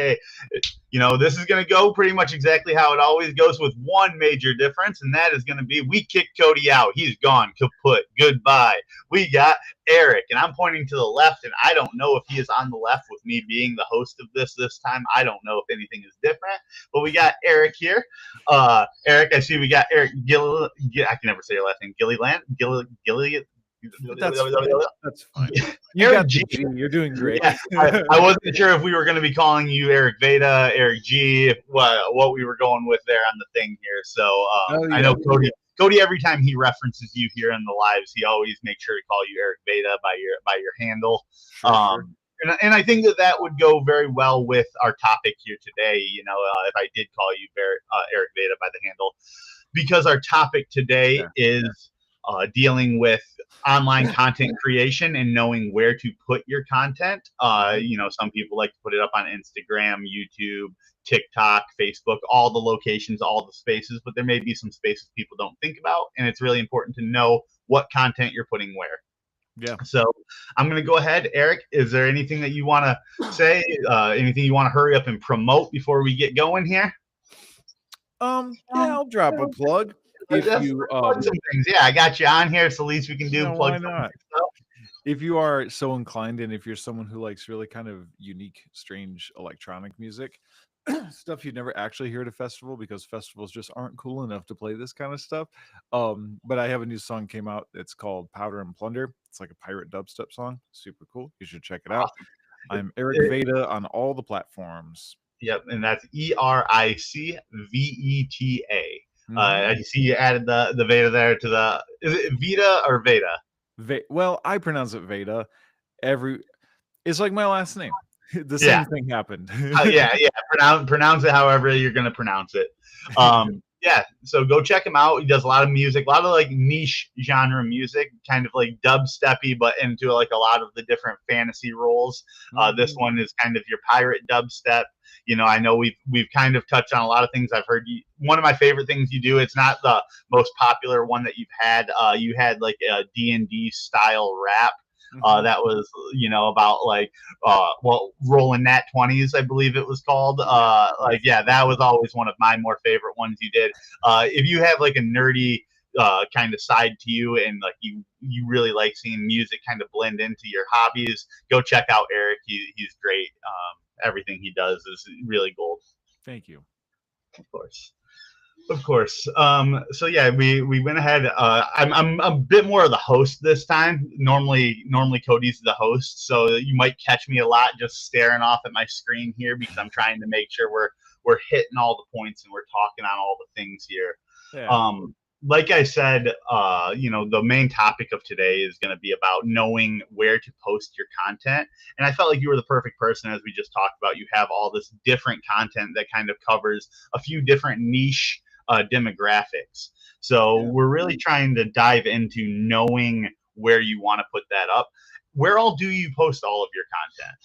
hey, this is going to go pretty much exactly how it always goes, with one major difference, and that is going to be we kicked Cody out. He's gone, kaput, goodbye. We got Eric, and I'm pointing to the left, and I don't know if he is on the left with me being the host of this time. I don't know if anything is different, but we got Eric here. Eric, I see we got Eric I can never say your last name. Gilliland? That's fine. You got G. You're doing great. Yeah, I wasn't sure if we were going to be calling you Eric Veta, Eric G, what we were going with there on the thing here. So I know Cody, every time he references you here in the lives, he always makes sure to call you Eric Veta by your handle. Sure. And I think that would go very well with our topic here today. If I did call you Eric Veta by the handle, because our topic today is dealing with online content creation and knowing where to put your content. Some people like to put it up on Instagram, YouTube, TikTok, Facebook, all the locations, all the spaces, but there may be some spaces people don't think about, and it's really important to know what content you're putting where. Yeah. So I'm going to go ahead. Eric, is there anything that you want to say? Anything you want to hurry up and promote before we get going here? I'll drop a plug. If you plug some things, I got you on here. It's the least we can do. Why not? If you are so inclined, and if you're someone who likes really kind of unique, strange electronic music, stuff you'd never actually hear at a festival, because festivals just aren't cool enough to play this kind of stuff. But I have a new song came out. It's called Powder and Plunder. It's like a pirate dubstep song. Super cool. You should check it out. I'm Eric Veta on all the platforms. Yep, and that's ERICVETA. I see you added the Veta there to the. Is it Vita or Veta? Well, I pronounce it Veta. It's like my last name. The same thing happened. Pronounce it however you're going to pronounce it. So go check him out. He does a lot of music, a lot of like niche genre music, kind of like dubsteppy, but into like a lot of the different fantasy roles. This one is kind of your pirate dubstep. I know we've kind of touched on a lot of things. I've heard one of my favorite things you do. It's not the most popular one that you've had. You had like a D&D style rap. That was, about like, rolling nat 20s, I believe it was called. That was always one of my more favorite ones you did. If you have like a nerdy kind of side to you, and like you really like seeing music kind of blend into your hobbies, go check out Eric. He's great. Everything he does is really gold. Thank you. Of course. We went ahead. I'm a bit more of the host this time. Normally Cody's the host, so you might catch me a lot just staring off at my screen here, because I'm trying to make sure we're hitting all the points and we're talking on all the things here. Yeah. Like I said, the main topic of today is going to be about knowing where to post your content. And I felt like you were the perfect person, as we just talked about. You have all this different content that kind of covers a few different niche demographics. So we're really trying to dive into knowing where you want to put that up. Where all do you post all of your content?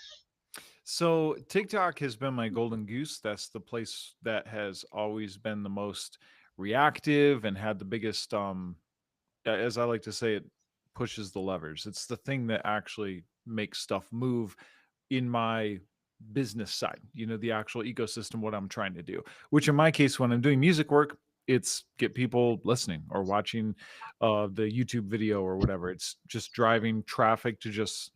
So TikTok has been my golden goose. That's the place that has always been the most reactive and had the biggest, as I like to say, it pushes the levers. It's the thing that actually makes stuff move in my business side, the actual ecosystem, what I'm trying to do, which in my case, when I'm doing music work, it's get people listening or watching the YouTube video or whatever. It's just driving traffic to just,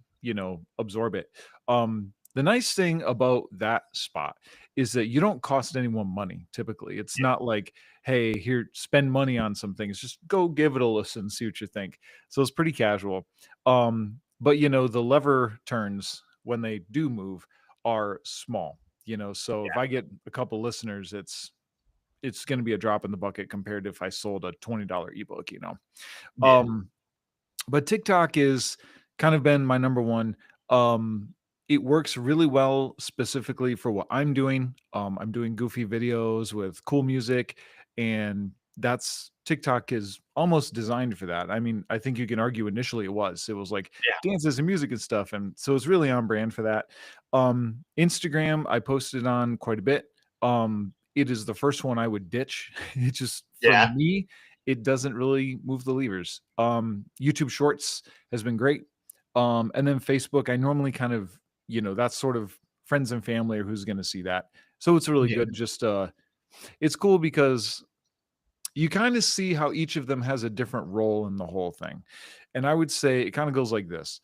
absorb it. The nice thing about that spot is that you don't cost anyone money. Typically, it's not like, hey, here, spend money on some things. Just go give it a listen, see what you think. So it's pretty casual. But the lever turns when they do move are small. So if I get a couple listeners, it's going to be a drop in the bucket compared to if I sold a $20 ebook. But TikTok is kind of been my number one. It works really well specifically for what I'm doing. I'm doing goofy videos with cool music, and TikTok is almost designed for that. I mean, I think you can argue initially it was like dances and music and stuff. And so it's really on brand for that. Instagram, I posted on quite a bit. It is the first one I would ditch. It just, for me, it doesn't really move the levers. YouTube Shorts has been great. And then Facebook, I normally kind of, that's sort of friends and family are who's going to see that. So it's really Yeah. good. Just it's cool because you kind of see how each of them has a different role in the whole thing. And I would say it kind of goes like this.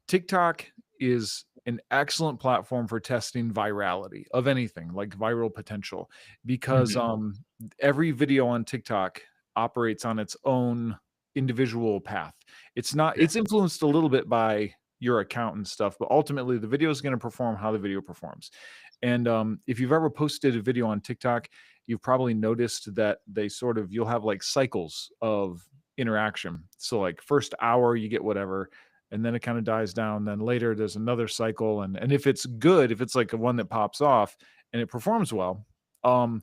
TikTok is an excellent platform for testing virality of anything, like viral potential, because Mhm. every video on TikTok operates on its own individual path. It's not Yeah. it's influenced a little bit by your account and stuff, but ultimately the video is going to perform how the video performs. And if you've ever posted a video on TikTok, you've probably noticed that you'll have like cycles of interaction. So like first hour you get whatever, and then it kind of dies down. Then later there's another cycle, and if it's good, if it's like a one that pops off and it performs well, um,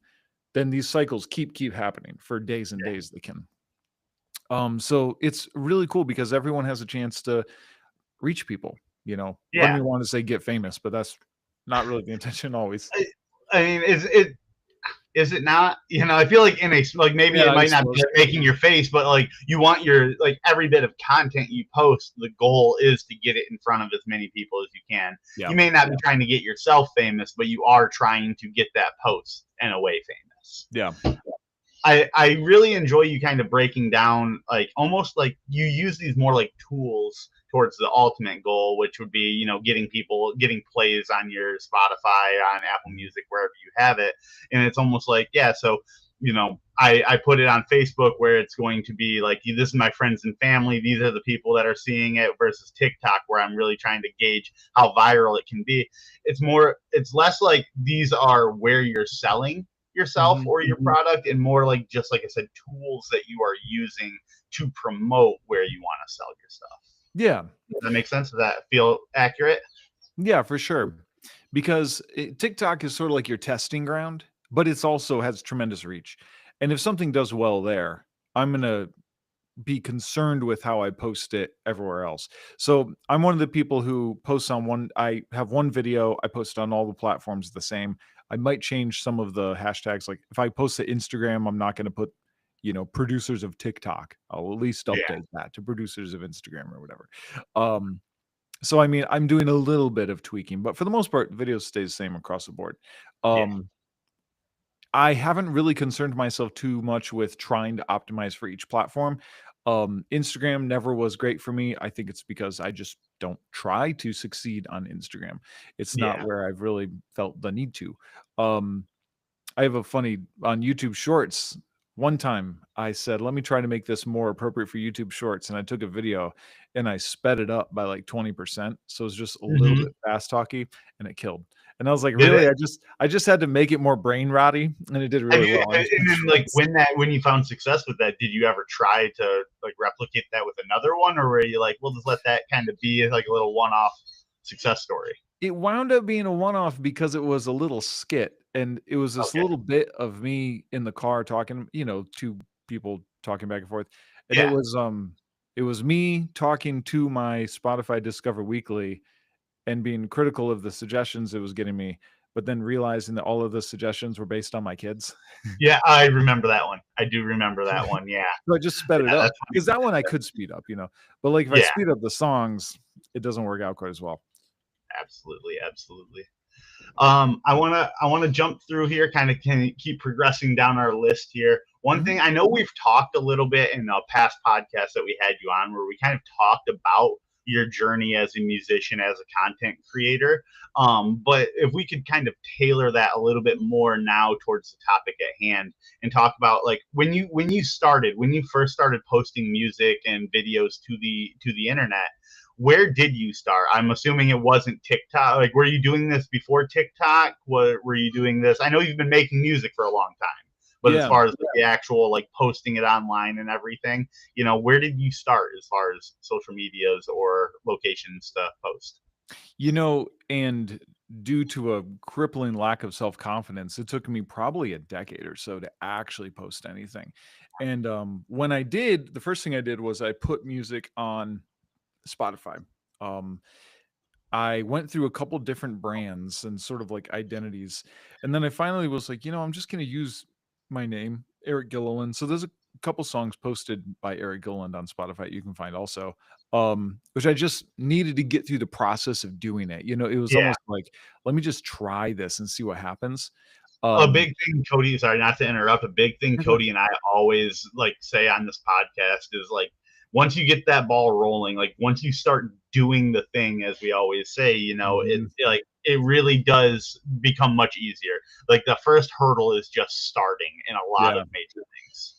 then these cycles keep happening for days and days. They can. So it's really cool because everyone has a chance to reach people. Part of Yeah. me want to say get famous, but that's not really the intention always. I, I mean, is it not? I feel like like maybe Yeah, it I might not be suppose. like making your face, but like you want your like every bit of content you post. The goal is to get it in front of as many people as you can. Yeah. You may not be trying to get yourself famous, but you are trying to get that post in a way famous. Yeah. I really enjoy you kind of breaking down like almost like you use these more like tools towards the ultimate goal, which would be getting plays on your Spotify, on Apple Music, wherever you have it. And it's almost like, yeah, so I put it on Facebook where it's going to be like, this is my friends and family, these are the people that are seeing it, versus TikTok where I'm really trying to gauge how viral it can be. It's less like these are where you're selling yourself Mhm. or your product, and more like, just like I said, tools that you are using to promote where you want to sell your stuff. Yeah. Does that make sense? Does that feel accurate? Yeah, for sure. Because TikTok is sort of like your testing ground, but it's also has tremendous reach. And if something does well there, I'm going to be concerned with how I post it everywhere else. So I'm one of the people who posts on I have one video, I post on all the platforms the same. I might change some of the hashtags. Like if I post to Instagram, I'm not going to put, producers of TikTok. I'll at least Yeah. update that to producers of Instagram or whatever. So I mean, I'm doing a little bit of tweaking, but for the most part, video stays the same across the board. Yeah. Um, I haven't really concerned myself too much with trying to optimize for each platform. Instagram never was great for me. I think it's because I just don't try to succeed on Instagram. It's not Yeah. where I've really felt the need to. Um, I have a funny on YouTube Shorts. One time I said, let me try to make this more appropriate for YouTube Shorts. And I took a video and I sped it up by like 20%. So it's just a little Mm-hmm. bit fast talky and it killed. And I was like, Did really? it? I just had to make it more brain rotty and it did Have really you? well on And YouTube then, like, Shorts. when you found success with that, did you ever try to like replicate that with another one, or were you like, we'll just let that kind of be like a little one-off success story? It wound up being a one-off because it was a little skit, and it was this Okay. little bit of me in the car talking, two people talking back and forth, and Yeah. it was me talking to my Spotify Discover Weekly and being critical of the suggestions it was getting me, but then realizing that all of the suggestions were based on my kids. Yeah, I remember that one. I do remember that one. Yeah. So I just sped it Yeah, up that's because that one I could speed up, but, like, if I yeah, speed up the songs, it doesn't work out quite as well. absolutely, absolutely. I wanna jump through here, kind of can keep progressing down our list here. One Mhm. thing I know we've talked a little bit in a past podcast that we had you on, where we kind of talked about your journey as a musician, as a content creator. But if we could kind of tailor that a little bit more now towards the topic at hand, and talk about like when you first started posting music and videos to the internet, where did you start? I'm assuming it wasn't TikTok. Like, were you doing this before TikTok? What were you doing this? I know you've been making music for a long time, but as Yeah. far as like, the actual like posting it online and everything, where did you start as far as social medias or locations to post? And due to a crippling lack of self-confidence, it took me probably a decade or so to actually post anything. And when I did, the first thing I did was I put music on Spotify. Um, I went through a couple different brands and sort of like identities. And then I finally was like, I'm just going to use my name, Eric Gilliland. So there's couple songs posted by Eric Gilland on Spotify you can find also, which I just needed to get through the process of doing it. It was Yeah. almost like, let me just try this and see what happens. A Um, big thing, Cody, sorry, not to interrupt, a big thing Cody and I always like say on this podcast is like, once you get that ball rolling, like once you start doing the thing, as we always say, Mhm. it really does become much easier. Like the first hurdle is just starting in a lot Yeah. of major things.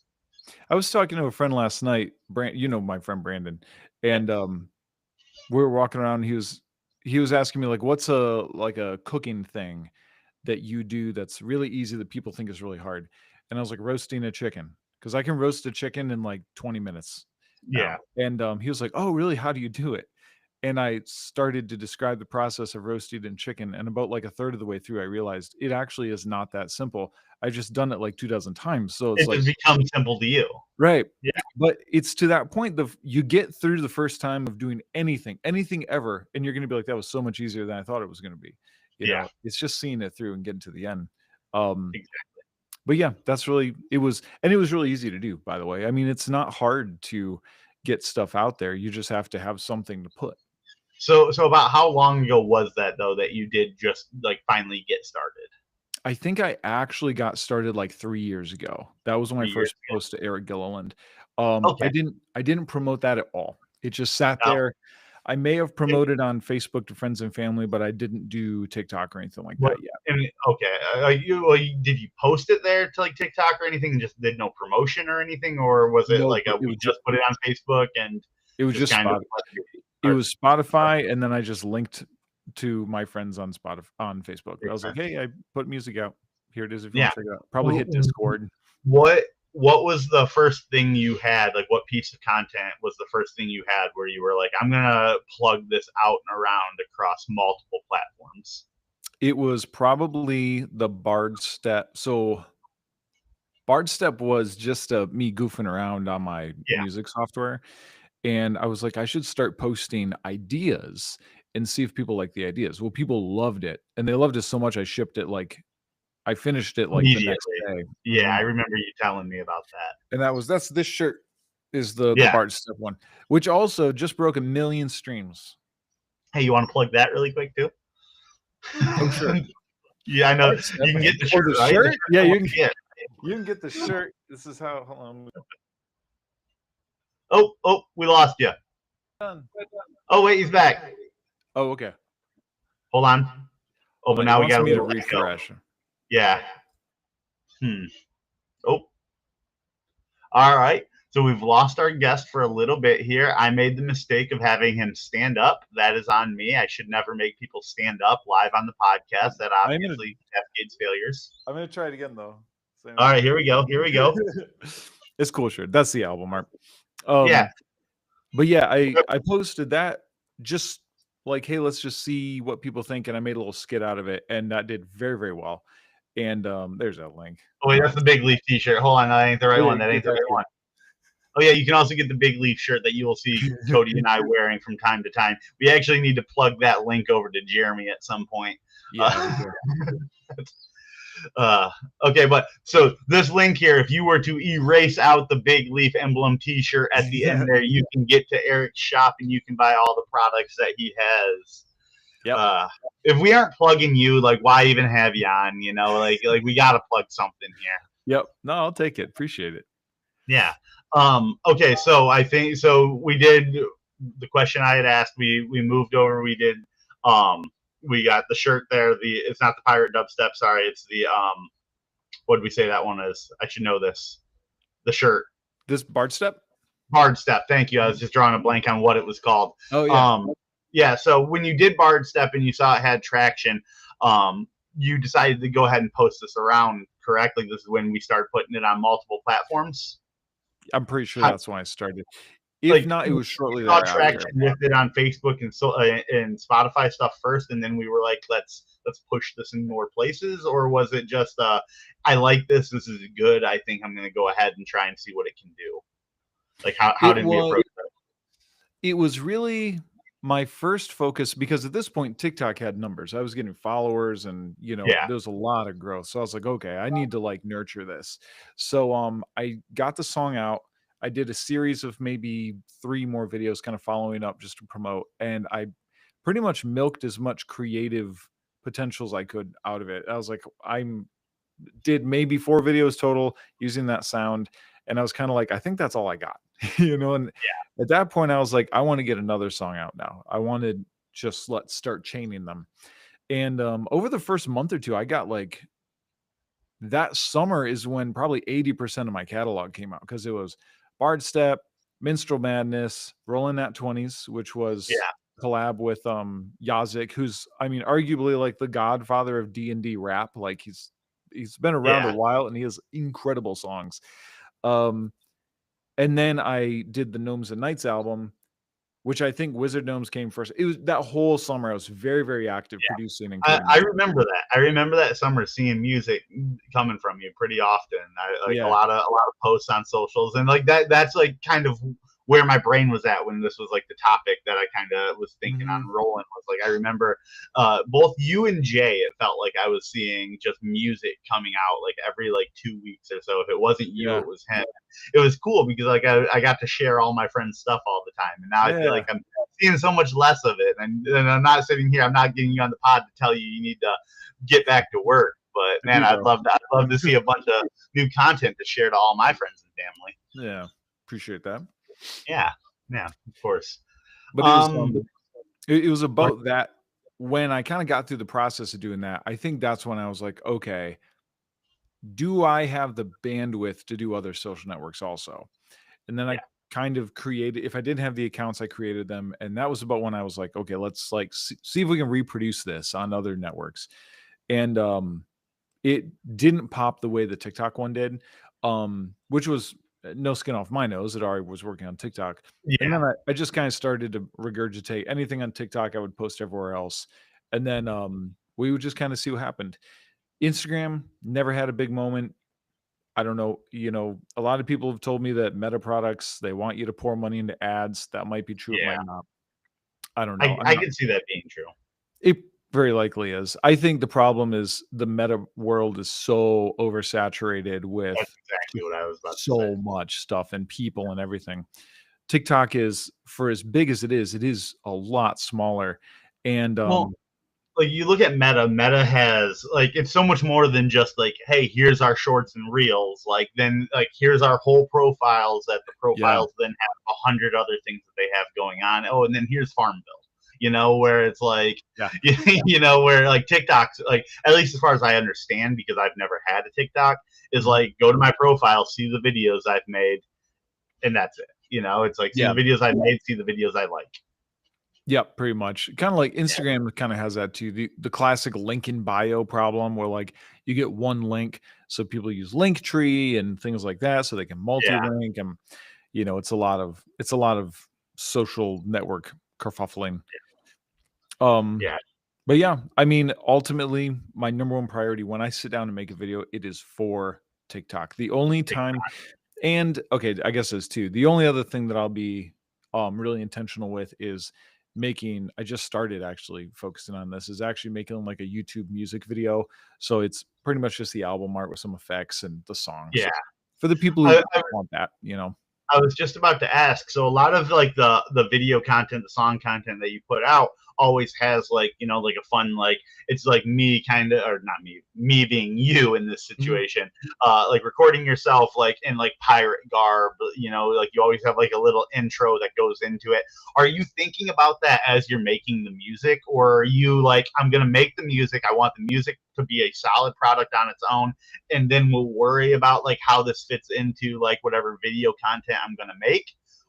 I was talking to a friend last night, my friend Brandon, Yeah. and we were walking around. He was asking me like, "What's a cooking thing that you do that's really easy that people think is really hard?" And I was like, "Roasting a chicken," because I can roast a chicken in like 20 minutes Yeah. now. And he was like, "Oh, really? How do you do it?" And I started to describe the process of roasting and chicken, and about like a third of the way through, I realized it actually is not that simple. I just done it like 2 dozen times, so it's It like, just becomes simple to you. right. Yeah. But it's to that point you get through the first time of doing anything ever, and you're gonna be like, "That was so much easier than I thought it was gonna be." Yeah. It's just seeing it through and getting to the end. Um, Exactly. but yeah, it was really easy to do, by the way. I mean, it's not hard to get stuff out there. You just have to have something to put. So about how long ago was that though that you did just like finally get started? I think I actually got started like 3 years ago. That was when I 3 years first posted to Eric Gilliland. ago. I Okay. didn't promote that at all. It just sat Now, there. I may have and promoted on Facebook to friends and family, but I didn't do TikTok or anything like what? that yet. And okay, did you post it there to like TikTok or anything, and just did no promotion or anything, or was it Nope, like a it we was just just put it on Facebook and it was just just kind of Spot it was Spotify, and then I just linked to my friends on on Facebook. I was like, "Hey, I put music out. Here it is if you wanna yeah. check it out." Probably hit Discord. What what was the first thing you had? Like, what piece of content was the first thing you had where you were like, I'm gonna plug this out and around across multiple platforms? It was probably the Bard Step. So Bard Step was just, me goofing around on my Yeah, music software, and I was like, "I should start posting ideas and see if people like the ideas." Well, people loved it, and they loved it so much I finished it, like, the next immediately. day. Yeah, I Mhm. remember you telling me about that. And that's this shirt is the Yeah. Bard Step one, which also just broke 1,000,000 streams. Hey, you want to plug that really quick too? Oh, sure. Yeah, I know. Bard Step. You can get the Oh, shirt, the right? The shirt? shirt's Yeah, the one you can to get. you can get the shirt. This is how hold on. Oh, we lost you. Done. Oh, wait, he's back. Oh, okay. Hold on. Oh, Hold but on, it now we wants got a me to little echo. refresh. Yeah. Hmm. Oh, all right. So we've lost our guest for a little bit here. I made the mistake of having him stand up. That is on me. I should never make people stand up live on the podcast. That I'm gonna obviously cascades failures. I'm gonna try it again though. Same All right, thing. here we go. Here we go. It's cool shirt. That's the album art. Yeah. But yeah, I posted that just like, hey, let's just see what people think, and I made a little skit out of it, and that did very, very well. And there's that link. Oh, wait, that's the Big Leaf T-shirt. Hold on, that ain't the Oh right yeah, one. you That can ain't get the that right too. one. Oh yeah, you can also get the Big Leaf shirt that you will see Cody and I wearing from time to time. We actually need to plug that link over to Jeremy at some point. Yeah, we do. Okay, but so this link here, if you were to erase out the Big Leaf emblem T-shirt at the end there, you can get to Eric's shop and you can buy all the products that he has. Yep. If we aren't plugging you, like why even have you on? Like we gotta plug something here. Yep. No, I'll take it. Appreciate it. Yeah. Okay, so I think so we did the question I had asked, we moved over, we got the shirt there, it's not the pirate dubstep, sorry, it's the what did we say that one is? I should know this. The shirt. This Bard Step? Bard Step, thank you. I was just drawing a blank on what it was called. Oh yeah. Yeah, so when you did Bard Step and you saw it had traction, you decided to go ahead and post this around, correct? Like this is when we started putting it on multiple platforms. I'm pretty sure How, that's when I started. If like not, it we was shortly saw thereafter. traction with it on Facebook and Spotify stuff first, and then we were like, let's push this in more places, or was it just I like this is good, I think I'm gonna go ahead and try and see what it can do. Like how It did we was approach that? it was really my first focus, because at this point TikTok had numbers. I was getting followers and, Yeah, there's a lot of growth. So I was like, okay, I need to like nurture this. So I got the song out. I did a series of maybe 3 more videos kind of following up just to promote, and I pretty much milked as much creative potential as I could out of it. I was like, I'm did maybe 4 videos total using that sound, and I was kinda like, "I think that's all I got." And at that point, I was like, "I wanna get another song out now." I wanted just let's start chaining them, and, over the first month or 2, I got, like that summer is when probably 80% of my catalog came out because it was Bard Step, Minstrel Madness, Rollin' Nat 20s, which was yeah, collab with Yazik, who's I mean arguably like the godfather of D&D rap. Like he's been around a yeah. while and he has incredible songs. Um and then I did the Gnomes and Knights album, which I think Wizard Gnomes came first. It was that whole summer I was very, very active producing and creating I music. remember that. I remember that summer seeing music coming from you pretty often. I like Yeah. a lot of posts on socials and like that. That's like kind of where my brain was at when this was like the topic that I kind of was thinking on Mhm. rolling. Was like I remember both you and Jay. It felt like I was seeing just music coming out like every like 2 weeks or so. If it wasn't you, Yeah. it was him. It was cool because like I got to share all my friends' stuff all the time, and now I feel like Yeah. I'm seeing so much less of it. And I'm not sitting here. I'm not getting you on the pod to tell you need to get back to work. But I man, do though. I'd love to see a bunch of new content to share to all my friends and family. Yeah. Appreciate that. Yeah, yeah, of course. But it was, Um, it was about that when I kinda got through the process of doing that, I think that's when I was like, "Okay, do I have the bandwidth to do other social networks also?" And then I yeah, kind of created if I didn't have the accounts, I created them, and that was about when I was like, "Okay, let's, like, see if we can reproduce this on other networks." And, it didn't pop the way the TikTok one did, which was no skin off my nose. It already was working on TikTok. And yeah, then I just kind of started to regurgitate anything on TikTok, I would post everywhere else. And then we would just kind of see what happened. Instagram never had a big moment. I don't know. A lot of people have told me that Meta products, they want you to pour money into ads. That might be true. It yeah. might not. I don't know. I'm I not. can see that being true. It very likely is. I think the problem is the meta world is so oversaturated That's with exactly just what I was about to say. so much stuff and people and everything. TikTok is, for as big as it is a lot smaller. And Well, like you look at Meta has like it's so much more than just like, hey, here's our shorts and reels. Like then like here's our whole profiles that the yeah, profiles then have 100 other things that they have going on. Oh, and then here's Farmville. Where it's like, yeah, where like TikTok's like, at least as far as I understand, because I've never had a TikTok, is mhm, like go to my profile, see the videos I've made, and that's it. It's like see yeah, the videos I've made, see the videos I like. yeah, pretty much. Kind of like Yeah, Instagram kind of has that too. The classic link in bio problem where like you get one link, so people use Linktree and things like that, so they can yeah, multi-link and it's a lot of social network kerfuffling. Um, yeah. but yeah, I mean, ultimately, my number one priority when I sit down and make a video, it is for TikTok. The only time, and okay, I guess there's two. The only other thing that I'll be really intentional with is making. I just started actually focusing on this. Is actually making like a YouTube music video. So it's pretty much just the album art with some effects and the song. Yeah. So for the people who I, want that. I was just about to ask. So a lot of like the video content, the song content that you put out always has like like a fun like it's like me kind of or not me being you in this Mhm. situation, like recording yourself like in like pirate garb. Like you always have like a little intro that goes into it. Are you thinking about that as you're making the music, or are you like I'm gonna make the music? I want the music to be a solid product on its own, and then we'll worry about like how this fits into like whatever video content I'm going to make?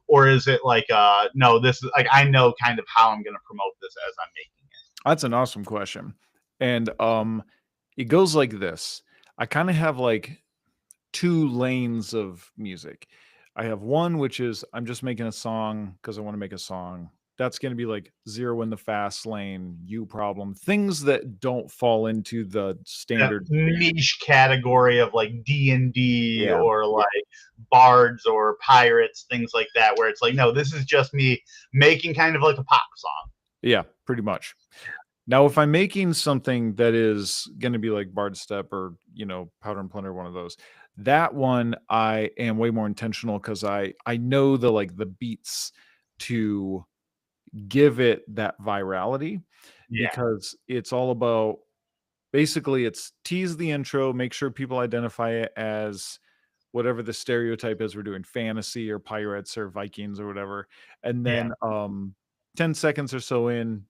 Or is it like no, this is like I know kind of how I'm going to promote this as I'm making it? That's an awesome question. And it goes like this. I kind of have like two lanes of music. I have one which is I'm just making a song because I want to make a song. that's going to be like zero in the fast lane, you problem, things that don't fall into the That standard. niche category of like D&D Yeah. or like bards or pirates, things like that, where it's like, no, this is just me making kind of like a pop song. Yeah, pretty much. Now, if I'm making something that is going to be like Bard Step or, Powder and Plunder, one of those, that one I am way more intentional because I know the beats to give it that virality, Yeah, because it's all about, basically, it's tease the intro, make sure people identify it as whatever the stereotype is we're doing, fantasy or pirates or Vikings or whatever, and yeah, then 10 seconds or so in,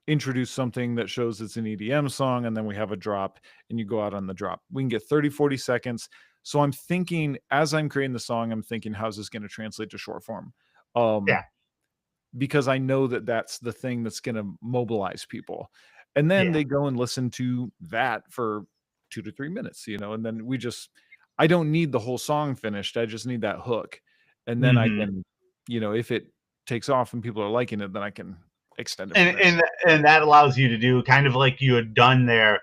introduce something that shows it's an EDM song, and then we have a drop, and you go out on the drop. We can get 30-40 seconds. So I'm thinking, as I'm creating the song, I'm thinking, how's this going to translate to short form? yeah, Because I know that that's the thing that's going to mobilize people. And then yeah. they go and listen to that for 2 to 3 minutes, and then I don't need the whole song finished. I just need that hook. And then I Hmm. can, if it takes off and people are liking it, then I can extend it from and there. and and that allows you to do kind of like you had done there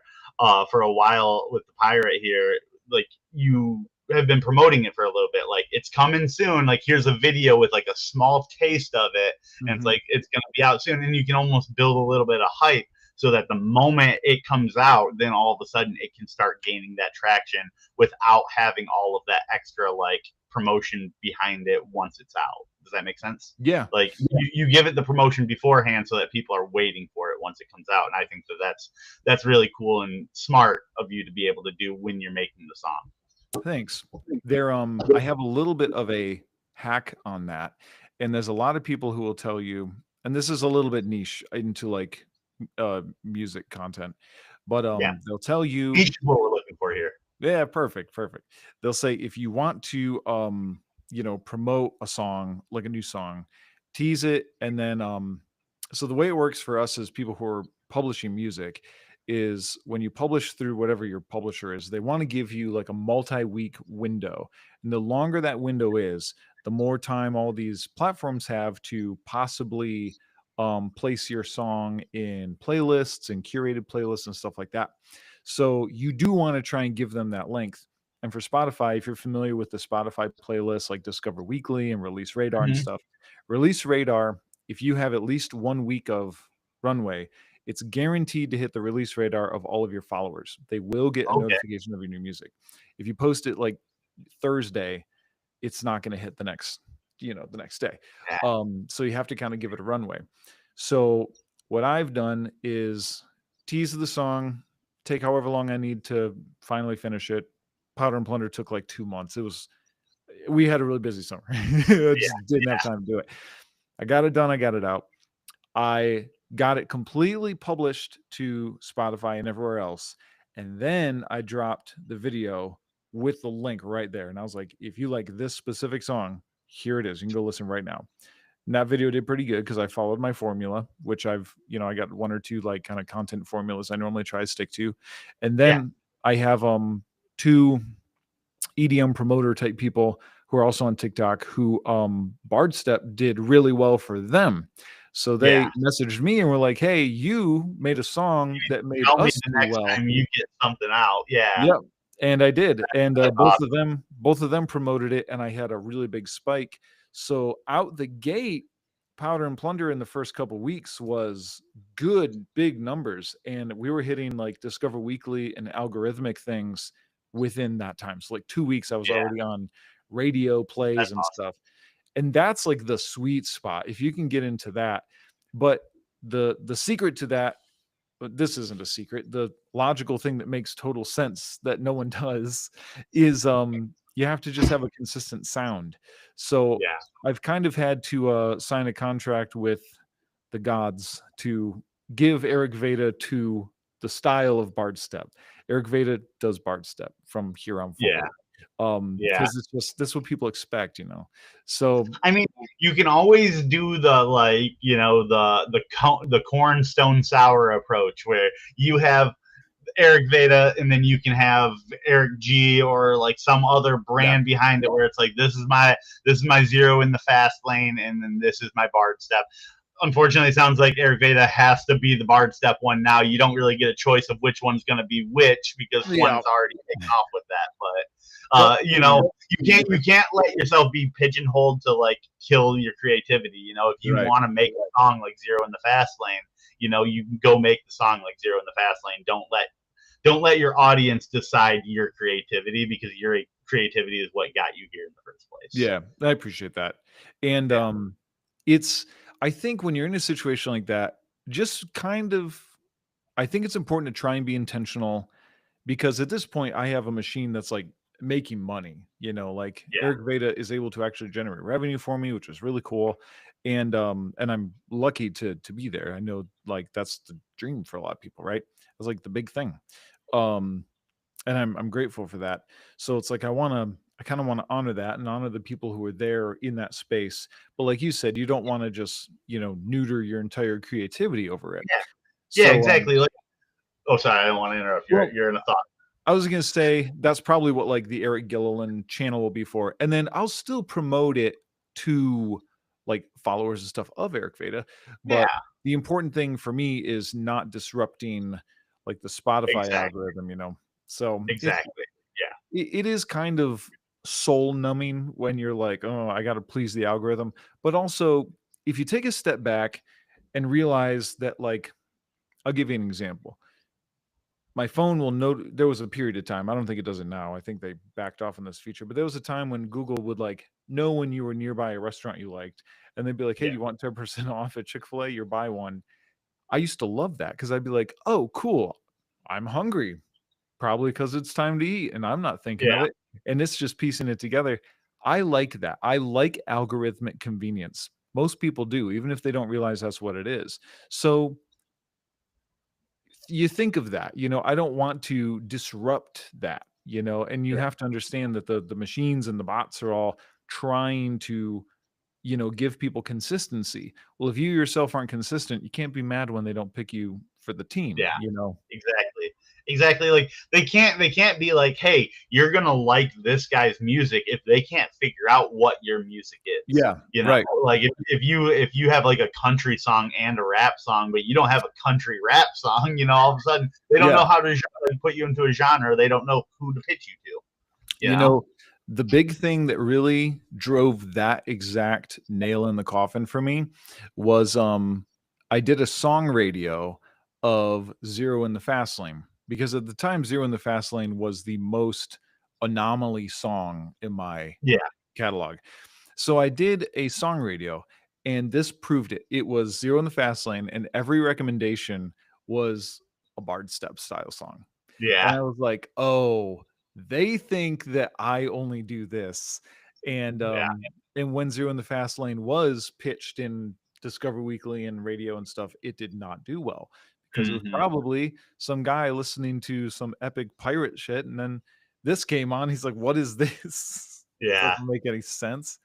for a while with the pirate here. Like you have been promoting it for a little bit. Like it's coming soon. Like here's a video with like a small taste of it, and it's Mhm. like it's gonna be out soon. And you can almost build a little bit of hype so that the moment it comes out, then all of a sudden it can start gaining that traction without having all of that extra like promotion behind it once it's out. Does that make sense? Yeah. Like you give it the promotion beforehand so that people are waiting for it once it comes out, and I think that's really cool and smart of you to be able to do when you're making the song. Thanks. I have a little bit of a hack on that. And there's a lot of people who will tell you, and this is a little bit niche into like music content, but Yeah, they'll tell you, niche is what we're looking for here. yeah, perfect, perfect. They'll say, if you want to promote a song, like a new song, tease it, and then so the way it works for us as people who are publishing music is, when you publish through whatever your publisher is, they want to give you like a multi-week window. And the longer that window is, the more time all these platforms have to possibly place your song in playlists and curated playlists and stuff like that. So you do want to try and give them that length. And for Spotify, if you're familiar with the Spotify playlists like Discover Weekly and Release Radar and Mm-hmm. stuff, Release Radar, if you have at least 1 week of runway, it's guaranteed to hit the release radar of all of your followers. They will get a Okay. notification of your new music. If you post it like Thursday, it's not going to hit the next day. Yeah. So you have to kind of give it a runway. So what I've done is tease the song, take however long I need to finally finish it. Powder and Plunder took like 2 months. We had a really busy summer. I Yeah. just didn't have time to do it. I got it done. I got it out. I got it completely published to Spotify and everywhere else. And then I dropped the video with the link right there. And I was like, if you like this specific song, here it is. You can go listen right now. And that video did pretty good because I followed my formula, which I got one or two like kind of content formulas I normally try to stick to. And Yeah. then I have two EDM promoter type people who are also on TikTok who Bard Step did really well for them. So they Yeah. messaged me and were like, "Hey, you made a song that made Tell me us the do next well." time you get something out. Yeah. Yep. And I did. And That's both of them promoted it, and I had a really big spike. So out the gate, Powder and Plunder in the first couple weeks was good, big numbers. And we were hitting like Discover Weekly and algorithmic things within that time. So like 2 weeks, I was Yeah. already on radio plays That's and awesome. stuff. And that's like the sweet spot if you can get into that. But the secret to that, but this isn't a secret. The logical thing that makes total sense that no one does is you have to just have a consistent sound. So Yeah. I've kind of had to sign a contract with the gods to give Eric Veta to the style of Bard Step. Eric Veta does Bard Step from here on Yeah. forward. Yeah. Because it's just this is what people expect. So I mean, you can always do the like, the cornstone sour approach where you have Eric Veta and then you can have Eric G or like some other yeah, brand behind it where it's like this is my zero in the fast lane and then this is my Bard Step. unfortunately, it sounds like Eric Veta has to be the Bard Step one now. You don't really get a choice of which one's going to be which because Yeah. one's already taken off with that. But But you know, you can't let yourself be pigeonholed to like kill your creativity. You know, if you right. want to make a song like Zero in the Fast Lane, you know, you can go make the song like Zero in the Fast Lane. Don't let your audience decide your creativity, because your creativity is what got you here in the first place. Yeah, I appreciate that. And Yeah. it's I think when you're in a situation like that, just kind of I think it's important to try and be intentional, because at this point I have a machine that's like making money, like Yeah. Eric Veda is able to actually generate revenue for me, which is really cool. And I'm lucky to be there. I know like that's the dream for a lot of people, right? It's like the big thing. Um and I'm grateful for that. So it's like I kind of want to honor that and honor the people who are there in that space. But like you said, you don't want to just, neuter your entire creativity over it. Yeah. Yeah, So exactly. Like, oh, sorry, I don't want to interrupt. You're well, you're in a thought. I was gonna say that's probably what like the Eric Gilliland channel will be for. And then I'll still promote it to like followers and stuff of Eric Veda. But Yeah, the important thing for me is not disrupting like the Spotify exactly, algorithm. So exactly. Yeah, it is kind of soul numbing when you're like, oh, I got to please the algorithm. But also, if you take a step back and realize that, like, I'll give you an example. My phone will note there was a period of time, I don't think it does it now. I think they backed off on this feature, but there was a time when Google would like know when you were nearby a restaurant you liked, and they'd be like, hey, yeah, you want 10% off at Chick-fil-A? You're buy one. I used to love that because I'd be like, oh, cool. I'm hungry. Probably because it's time to eat and I'm not thinking of yeah, it, and it's just piecing it together. I like that. I like algorithmic convenience. Most people do, even if they don't realize that's what it is. So you think of that, I don't want to disrupt that, and you yeah, have to understand that the machines and the bots are all trying to, give people consistency. Well, if you yourself aren't consistent, you can't be mad when they don't pick you for the team, yeah. Exactly. Exactly. Like they can't be like, hey, you're gonna like this guy's music if they can't figure out what your music is. Yeah, You know, right. like if you have like a country song and a rap song, but you don't have a country rap song, all of a sudden they don't Yeah. know how to put you into a genre. They don't know who to pitch you to. You You know? know, the big thing that really drove that exact nail in the coffin for me was I did a song radio of Zero in the Fast Lane, because at the time Zero in the Fast Lane was the most anomaly song in my Yeah. catalog. So I did a song radio, and this proved it. It was Zero in the Fast Lane, and every recommendation was a Bard Step style song. And Yeah. I was like, "Oh, they think that I only do this." And Yeah. and when Zero in the Fast Lane was pitched in Discover Weekly and radio and stuff, it did not do well because it was Hmm. probably some guy listening to some epic pirate shit, and then this came on. He's like, "What is this?" Yeah. Doesn't make any sense.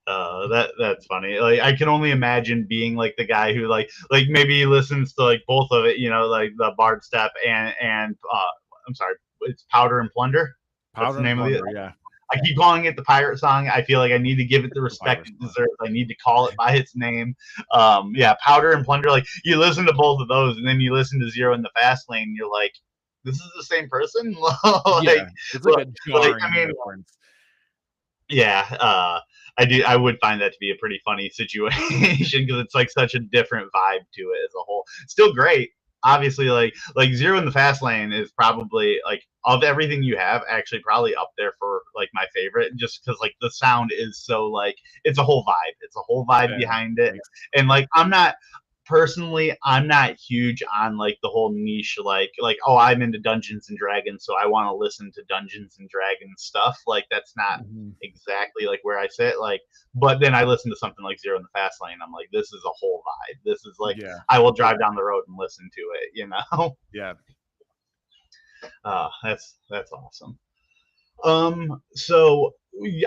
That's funny. Like I can only imagine being like the guy who like maybe he listens to like both of it, like the Bard Step and I'm sorry, it's Powder and Plunder. That's Powder the and name of it. Plunder, yeah. I keep calling it the pirate song. I feel like I need to give it the It's the respect pirate it song. deserves. I need to call it by its name. Yeah, Powder and Plunder. Like you listen to both of those, and then you listen to Zero in the Fast Lane, and you're like, this is the same person. Yeah, like, it's like a I jarring mean, difference. yeah, I would find that to be a pretty funny situation because it's like such a different vibe to it as a whole. Still great, obviously. Like Zero in the Fast Lane is probably like of everything you have, actually probably up there for like my favorite, just because like the sound is so like it's a whole vibe. It's a whole vibe Yeah, behind it, thanks. and like I'm not huge on like the whole niche like oh, I'm into Dungeons and Dragons, so I want to listen to Dungeons and Dragons stuff. Like that's not Mhm. exactly like where I sit. Like, but then I listen to something like Zero in the Fast Lane. I'm like, this is a whole vibe. This is like Yeah, I will drive down the road and listen to it. yeah. That's awesome. So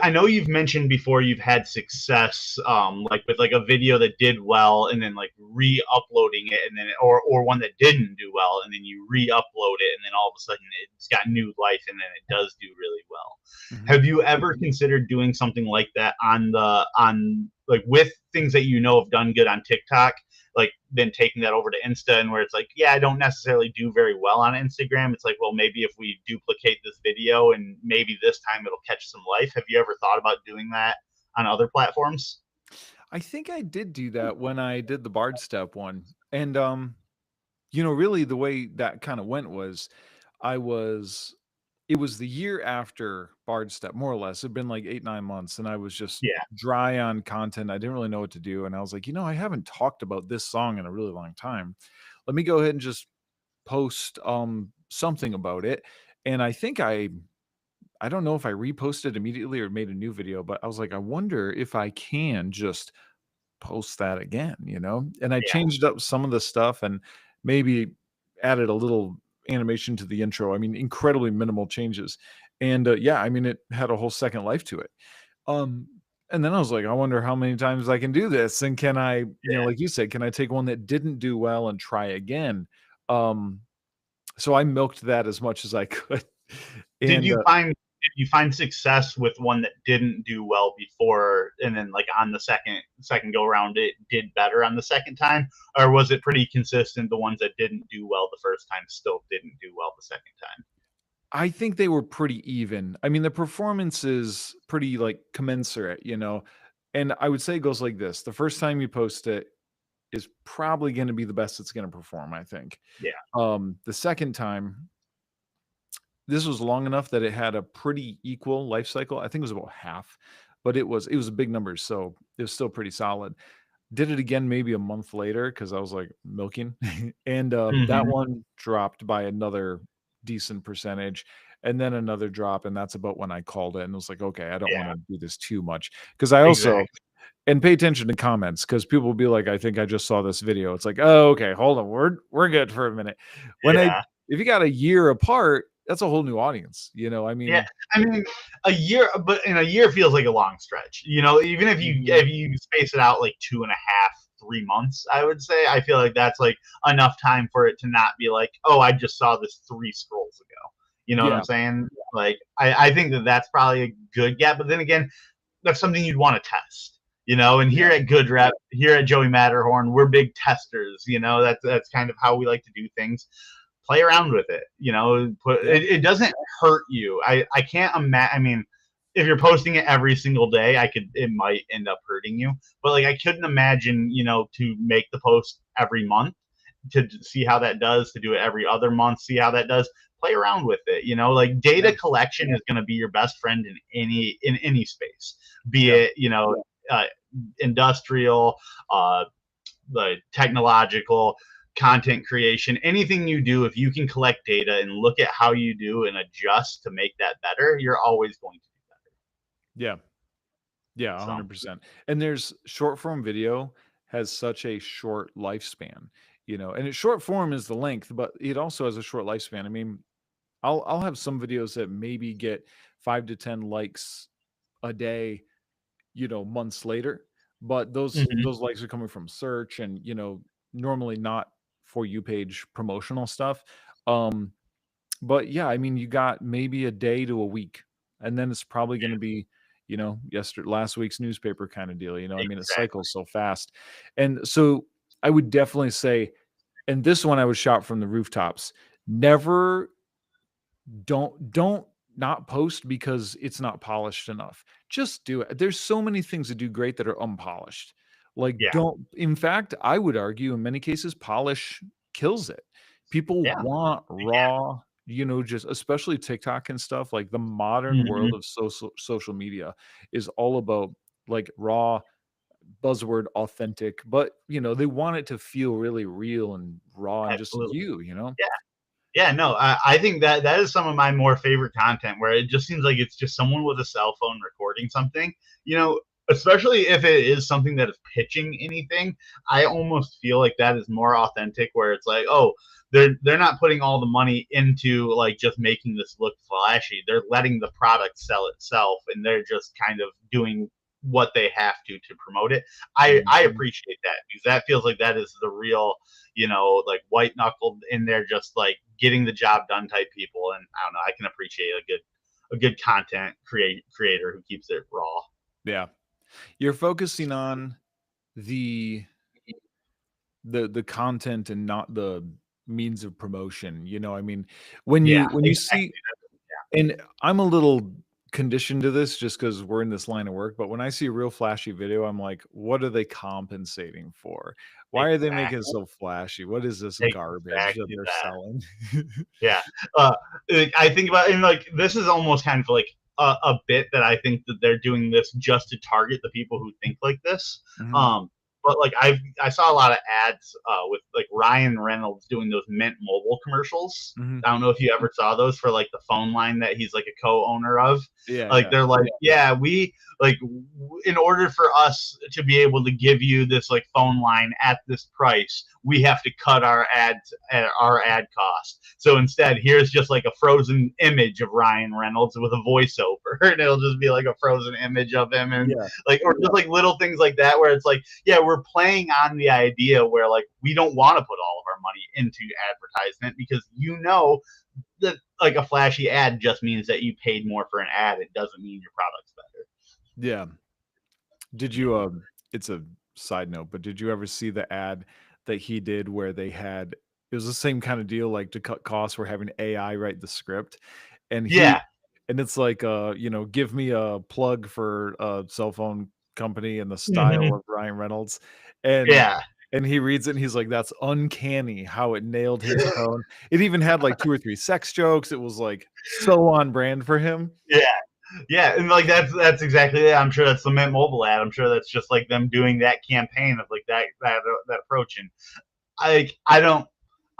I know you've mentioned before you've had success, like with like a video that did well and then like re-uploading it, and then or one that didn't do well and then you re-upload it and then all of a sudden it's got new life and then it does do really well. Mhm. Have you ever considered doing something like that on like with things that have done good on TikTok, like then taking that over to Insta, and where it's like, yeah, I don't necessarily do very well on Instagram. It's like, well, maybe if we duplicate this video and maybe this time it'll catch some life. Have you ever thought about doing that on other platforms? I think I did do that when I did the Bard Step one, and, really the way that kinda went was I was it was the year after Bard Step, more or less. It'd been like 8, 9 months, and I was just Yeah, dry on content. I didn't really know what to do, and I was like, I haven't talked about this song in a really long time. Let me go ahead and just post, something about it." And I think I don't know if I reposted immediately or made a new video, but I was like, "I wonder if I can just post that again," you know? And I yeah, changed up some of the stuff and maybe added a little animation to the intro. I mean, incredibly minimal changes. And yeah, I mean, it had a whole second life to it. Um, and then I was like, I wonder how many times I can do this. And can I, yeah. like you said, can I take one that didn't do well and try again? Um, so I milked that as much as I could. Did And you find did you find success with one that didn't do well before, and then like on the second go around it did better on the second time, or was it pretty consistent? The ones that didn't do well the first time still didn't do well the second time. I think they were pretty even. I mean, the performance is pretty like commensurate, and I would say it goes like this. The first time you post it is probably going to be the best it's going to perform, I think. Yeah. The second time, this was long enough that it had a pretty equal life cycle. I think it was about half, but it was a big number, so it was still pretty solid. Did it again maybe a month later because I was like milking, and that Hmm. one dropped by another decent percentage, and then another drop, and that's about when I called it and was like, okay, I don't want Yeah. to do this too much because I also Exactly. and pay attention to comments because people will be like, I think I just saw this video. It's like, oh, okay, hold on, we're good for a minute. When I Yeah. if you got a year apart, that's a whole new audience. I Yeah, mean, I mean, a year, but in a year feels like a long stretch. Even if you mhm, if you space it out like 2.5, 3 months, I would say I feel like that's like enough time for it to not be like, oh, I just saw this three scrolls ago. You know what I'm yeah, saying? Like, I think that that's probably a good gap. But then again, that's something you'd want to test. And here yeah, at Good Rep, here at Joey Matterhorn, we're big testers. That's kind of how we like to do things. Play around with it. yeah, It doesn't hurt you. I can't imagine. I mean, if you're posting it every single day, it might end up hurting you. But like, I couldn't imagine, to make the post every month to see how that does, to do it every other month, see how that does. Play around with it. Like, yeah, data collection is going to be your best friend in any space, be yeah, it industrial, uh, the technological, content creation, anything you do. If you can collect data and look at how you do and adjust to make that better, you're always going to do better. yeah. Yeah, So 100%. And there's short form video has such a short lifespan, and its short form is the length, but it also has a short lifespan. I mean, I'll have some videos that maybe get 5 to 10 likes a day, months later, but those mhm. those likes are coming from search and, normally not for you page promotional stuff. Um but yeah, I mean, you got maybe a day to a week, and then it's probably going to be, yesterday, last week's newspaper kind of deal. I mean, it Exactly. cycles so fast. And so I would definitely say, and this one I would shout from the rooftops, never don't not post because it's not polished enough. Just do it. There's so many things that do great that are unpolished. Like, Yeah. don't, in fact, I would argue in many cases, polish kills it. People Yeah. want raw, just especially TikTok and stuff. Like the modern Mhm. world of social media is all about like raw buzzword authentic, but they want it to feel really real and raw and just Absolutely. you. Yeah. Yeah, no, I think that is some of my more favorite content, where it just seems like it's just someone with a cell phone recording something. Especially if it is something that is pitching anything. I almost feel like that is more authentic, where it's like, oh, they're not putting all the money into like just making this look flashy. They're letting the product sell itself, and they're just kind of doing what they have to promote it. I Mhm. appreciate that, because that feels like that is the real, like white knuckled in there, just like getting the job done type people. And I don't know, I can appreciate a good content creator who keeps it raw. Yeah. You're focusing on the content and not the means of promotion. I mean, when Yeah, you see, and I'm a little conditioned to this just because we're in this line of work, but when I see a real flashy video, I'm like, what are they compensating for? Why are they making it so flashy? What is this garbage that exactly they're that. selling? Yeah. I think about, and like this is almost kind of like a bit that I think that they're doing this just to target the people who think like this. Mhm. But like I saw a lot of ads with like Ryan Reynolds doing those Mint Mobile commercials. Mhm. I don't know if you ever saw those for like the phone line that he's like a co-owner of. Yeah, Like yeah. they're like, yeah, we like in order for us to be able to give you this like phone line at this price, we have to cut our ad cost. So instead, here's just like a frozen image of Ryan Reynolds with a voiceover, and it'll just be like a frozen image of him, and Yeah. like, or just like little things like that, where it's like, yeah, we're playing on the idea where like we don't want to put all of our money into advertisement because that like a flashy ad just means that you paid more for an ad. It doesn't mean your product's better. Yeah. Did you it's a side note, but did you ever see the ad that he did where it was the same kind of deal, like to cut costs, we're having AI write the script, and Yeah. it's like give me a plug for a cell phone company in the style Mm-hmm. of Ryan Reynolds, and Yeah. he reads it and he's like, that's uncanny how it nailed his tone. It even had like 2 or 3 sex jokes. It was like so on brand for him. Yeah. Yeah, and like that's exactly it. I'm sure that's the Mint Mobile ad. I'm sure that's just like them doing that campaign of like that approach. And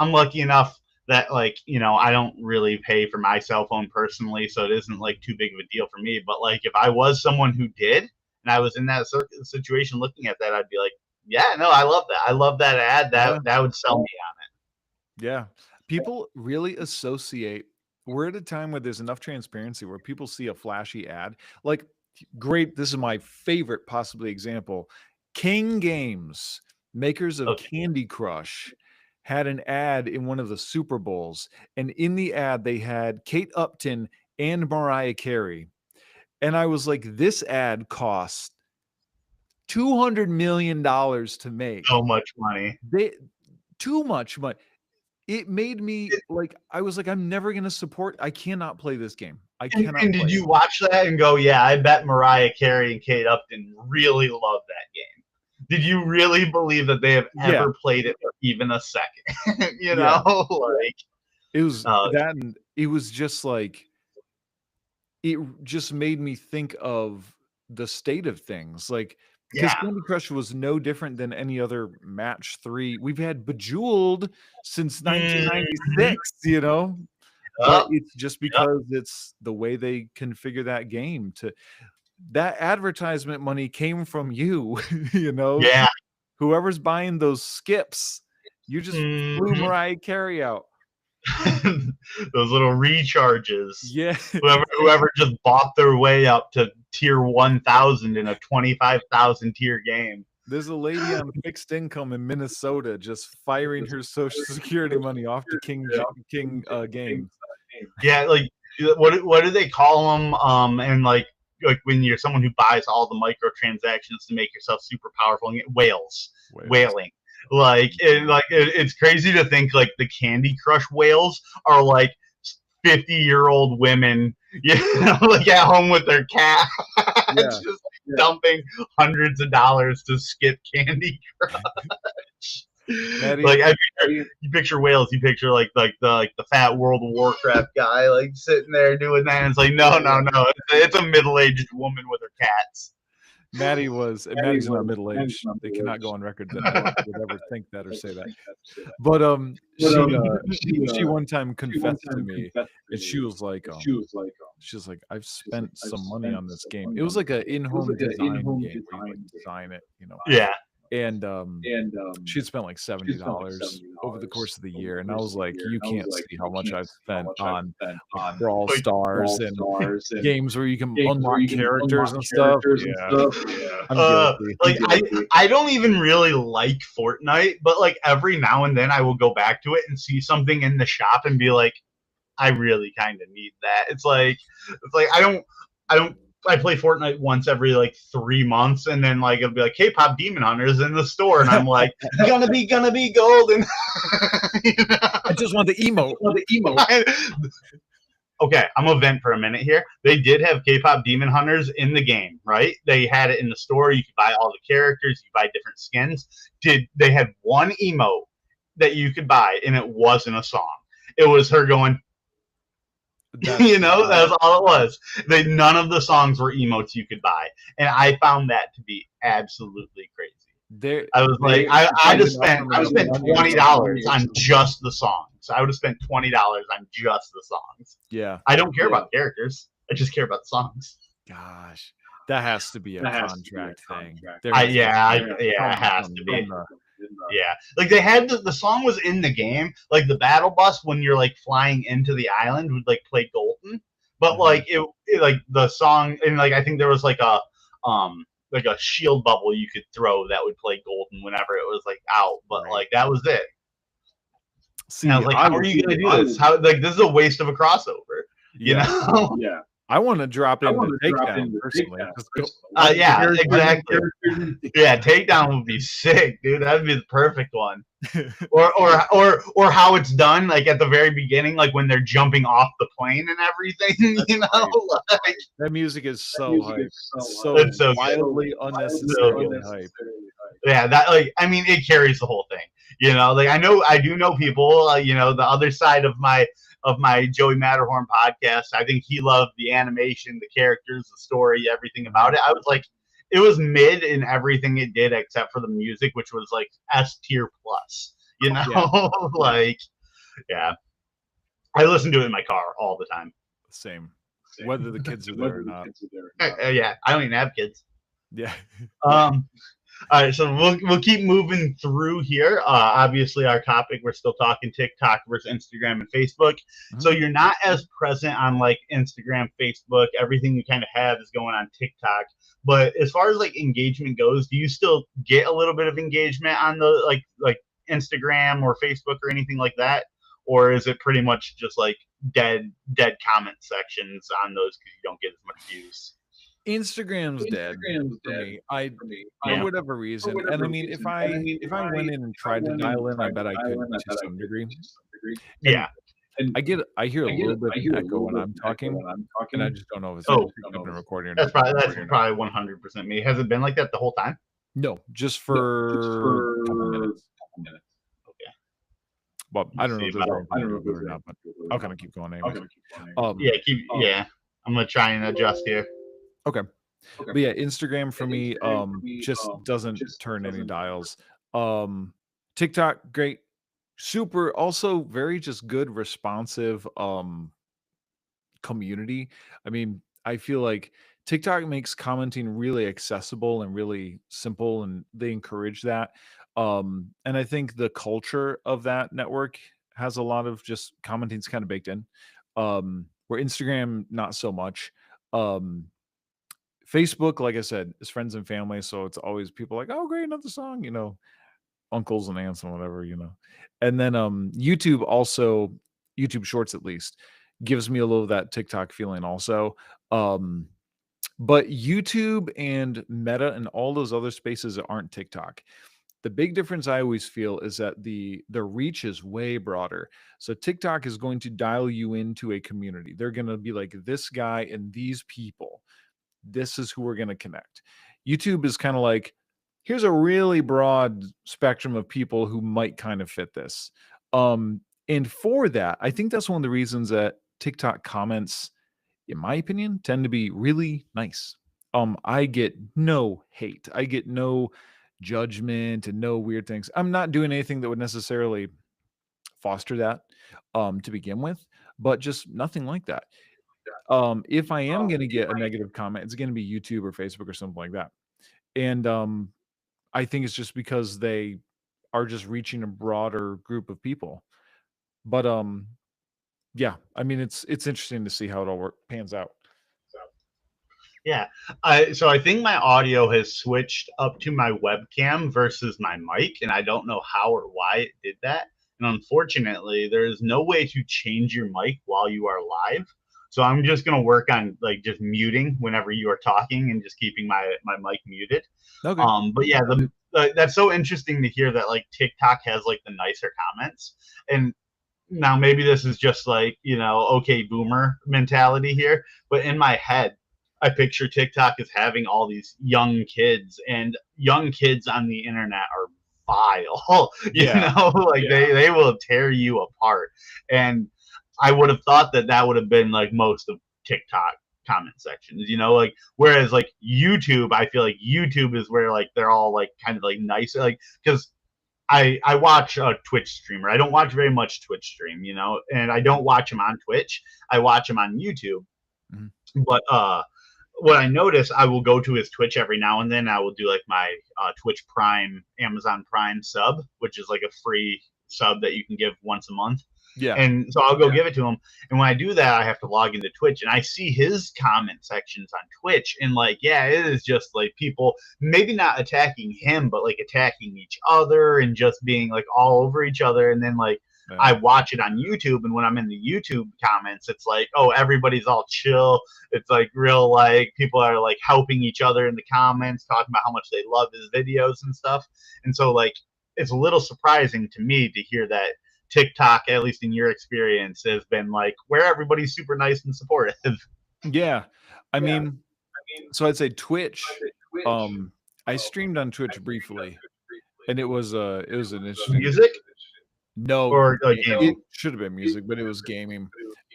I'm lucky enough that like I don't really pay for my cell phone personally, so it isn't like too big of a deal for me. But like if I was someone who did, and I was in that situation looking at that, I'd be like, yeah, no, I love that. I love that ad. That would sell me on Yeah. People really associate we're at a time where there's enough transparency where people see a flashy ad. Like, great, this is my favorite possibly example. King Games, makers it. of Okay. Candy Crush, had an ad in one of the Super Bowls. And in the ad, they had Kate Upton and Mariah Carey. And I was like, this ad cost $200 million to make. So much money. Too much money. It made me like, I was like, I'm never gonna support. I cannot play this game. I cannot. And did you watch that and go, yeah, I bet Mariah Carey and Kate Upton really love that game? Did you really believe that they have ever played it for even a second? Like it was that, and it was just like, it just made me think of the state of things. Like, because Candy Crush was no different than any other match 3. We've had Bejeweled since 1996, but it's just because it's the way they configure that game. That advertisement money came from you, Yeah. whoever's buying those skips, you just flew Mariah Carey out. Those little recharges. Yeah. Whoever just bought their way up to tier 1,000 in a 25,000 tier game. There's a lady on fixed income in Minnesota just firing her Social Security money off to King Games. Yeah, like what do they call them? And like when you're someone who buys all the microtransactions to make yourself super powerful, and get whaling. It's crazy to think like the Candy Crush whales are like 50-year-old women, like at home with their cat, just dumping hundreds of dollars to skip Candy Crush. Like you picture whales, you picture like the fat World of Warcraft guy like sitting there doing that, and it's like no, it's a middle-aged woman with her cats. Maddie's not middle-aged. They cannot go on record that no one would ever think that or say that. But she one time confessed to me, and she was like, I've spent some money on this game. It was like an in-home design game where you like design it, Yeah. And she'd spent like $70 over the course of the year, and I was like, you can't see how much I've spent on Brawl Stars and games where you can unlock characters and stuff. I don't even really like Fortnite, but like every now and then I will go back to it and see something in the shop and be like, I really kind of need that. It's like I don't I play Fortnite once every like 3 months, and then like it'll be like K-pop Demon Hunters in the store, and I'm like, gonna be golden. You know? I just want the emote. Okay, I'm gonna vent for a minute here. They did have K-pop Demon Hunters in the game, right? They had it in the store. You could buy all the characters. You could buy different skins. They had one emote that you could buy, and it wasn't a song. It was her going. You know, that's all it was. None of the songs were emotes you could buy, and I found that to be absolutely crazy. I was like, I would have spent $20 on just the songs. I would have spent $20 on just the songs. Yeah, I don't care about characters. I just care about the songs. Gosh, that has to be a contract thing. It has to be. Yeah, like they had the song was in the game. Like the battle bus when you're like flying into the island would like play Golden, but like it like the song and like I think there was like a shield bubble you could throw that would play Golden whenever it was like out. But like that was it. See, and I was like, how are you gonna do this? How like this is a waste of a crossover, you know? Yeah. I want to drop in the takedown personally. Yeah, exactly. Yeah, takedown would be sick, dude. That'd be the perfect one. or how it's done, like at the very beginning, like when they're jumping off the plane and everything. That's you know, like, that music is so hype. It's so wildly unnecessarily hype. Yeah, that like I mean, it carries the whole thing. You know, like I do know people. You know, the other side of my Joey Matterhorn podcast. I think he loved the animation, the characters, the story, everything about it. I was like, it was mid in everything it did except for the music, which was like S tier plus. You know, like, yeah. I listen to it in my car all the time. Same. Whether the kids are there or not. Yeah, I don't even have kids. Yeah. All right, so we'll keep moving through here. Obviously, our topic, we're still talking TikTok versus Instagram and Facebook. Mm-hmm. So you're not as present on like Instagram, Facebook. Everything you kind of have is going on TikTok. But as far as like engagement goes, do you still get a little bit of engagement on the like Instagram or Facebook or anything like that? Or is it pretty much just like dead comment sections on those because you don't get as much views? Instagram's dead for me. For whatever reason. And I mean, if I went in and tried to dial in, I bet I could to some degree. Yeah. And I hear a little bit of echo when I'm talking, and I just don't know if it's been recording or not. That's probably 100% me. Has it been like that the whole time? No, just for a couple minutes. Okay. Well, I don't know if there's anything or not, but I'll kind of keep going anyway. I'm gonna try and adjust here. Okay. But yeah, Instagram for me just doesn't turn any dials. TikTok, great. Super, also very just good, responsive community. I mean, I feel like TikTok makes commenting really accessible and really simple, and they encourage that. And I think the culture of that network has a lot of just commenting's kind of baked in. Where Instagram, not so much. Facebook, like I said, is friends and family, so it's always people like, oh, great, another song, you know, uncles and aunts and whatever, you know. And then YouTube also, YouTube Shorts at least, gives me a little of that TikTok feeling also. But YouTube and Meta and all those other spaces that aren't TikTok, the big difference I always feel is that the reach is way broader. So TikTok is going to dial you into a community. They're going to be like, this guy and these people, this is who we're going to connect. YouTube is kind of like, here's a really broad spectrum of people who might kind of fit this. And for that, I think that's one of the reasons that TikTok comments, in my opinion, tend to be really nice. I get no hate. I get no judgment and no weird things. I'm not doing anything that would necessarily foster that to begin with, but just nothing like that. If I am going to get a negative comment, it's going to be YouTube or Facebook or something like that. And I think it's just because they are just reaching a broader group of people. But yeah, I mean, it's interesting to see how it all pans out. Yeah, so I think my audio has switched up to my webcam versus my mic, and I don't know how or why it did that. and unfortunately, there is no way to change your mic while you are live. So I'm just gonna work on like just muting whenever you are talking and just keeping my mic muted. Okay. But yeah, that's so interesting to hear that like TikTok has like the nicer comments. And now maybe this is just like, okay, boomer mentality here, but in my head, I picture TikTok as having all these young kids, and young kids on the internet are vile. Yeah. Like they will tear you apart. And I would have thought that would have been like most of TikTok comment sections, like whereas like YouTube, I feel like YouTube is where like they're all like kind of like nice, like because I watch a Twitch streamer. I don't watch very much Twitch stream, and I don't watch him on Twitch. I watch him on YouTube. Mm-hmm. But what I notice, I will go to his Twitch every now and then. I will do like my Twitch Prime, Amazon Prime sub, which is like a free sub that you can give once a month. Yeah. And so I'll go give it to him. And when I do that, I have to log into Twitch, and I see his comment sections on Twitch. And like, yeah, it is just like people maybe not attacking him, but like attacking each other and just being like all over each other. And then like I watch it on YouTube, and when I'm in the YouTube comments, it's like, oh, everybody's all chill. It's like real, like people are like helping each other in the comments, talking about how much they love his videos and stuff. And so like it's a little surprising to me to hear that TikTok, at least in your experience, has been like where everybody's super nice and supportive. Yeah. I mean, so I'd say Twitch. I streamed on Twitch briefly, and it was an interesting music. No, or like it should have been music, but it was gaming.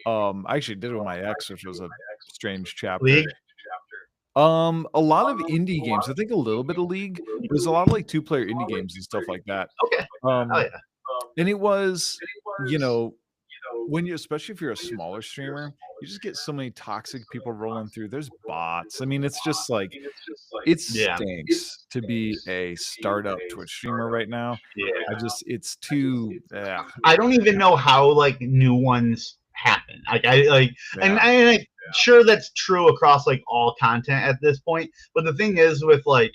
I actually did it with my ex, which was a strange chapter. League? A lot of indie games. I think a little bit of League. There's a lot of like 2-player indie games and stuff like that. Okay. Oh yeah. And it was, when you, especially if you're a smaller streamer, you just get so many toxic people rolling through. There's bots. I mean, it's just like it stinks to be a startup Twitch streamer right now. Yeah. It's too. I don't even know how like new ones happen. Like and I'm sure that's true across like all content at this point. But the thing is, with like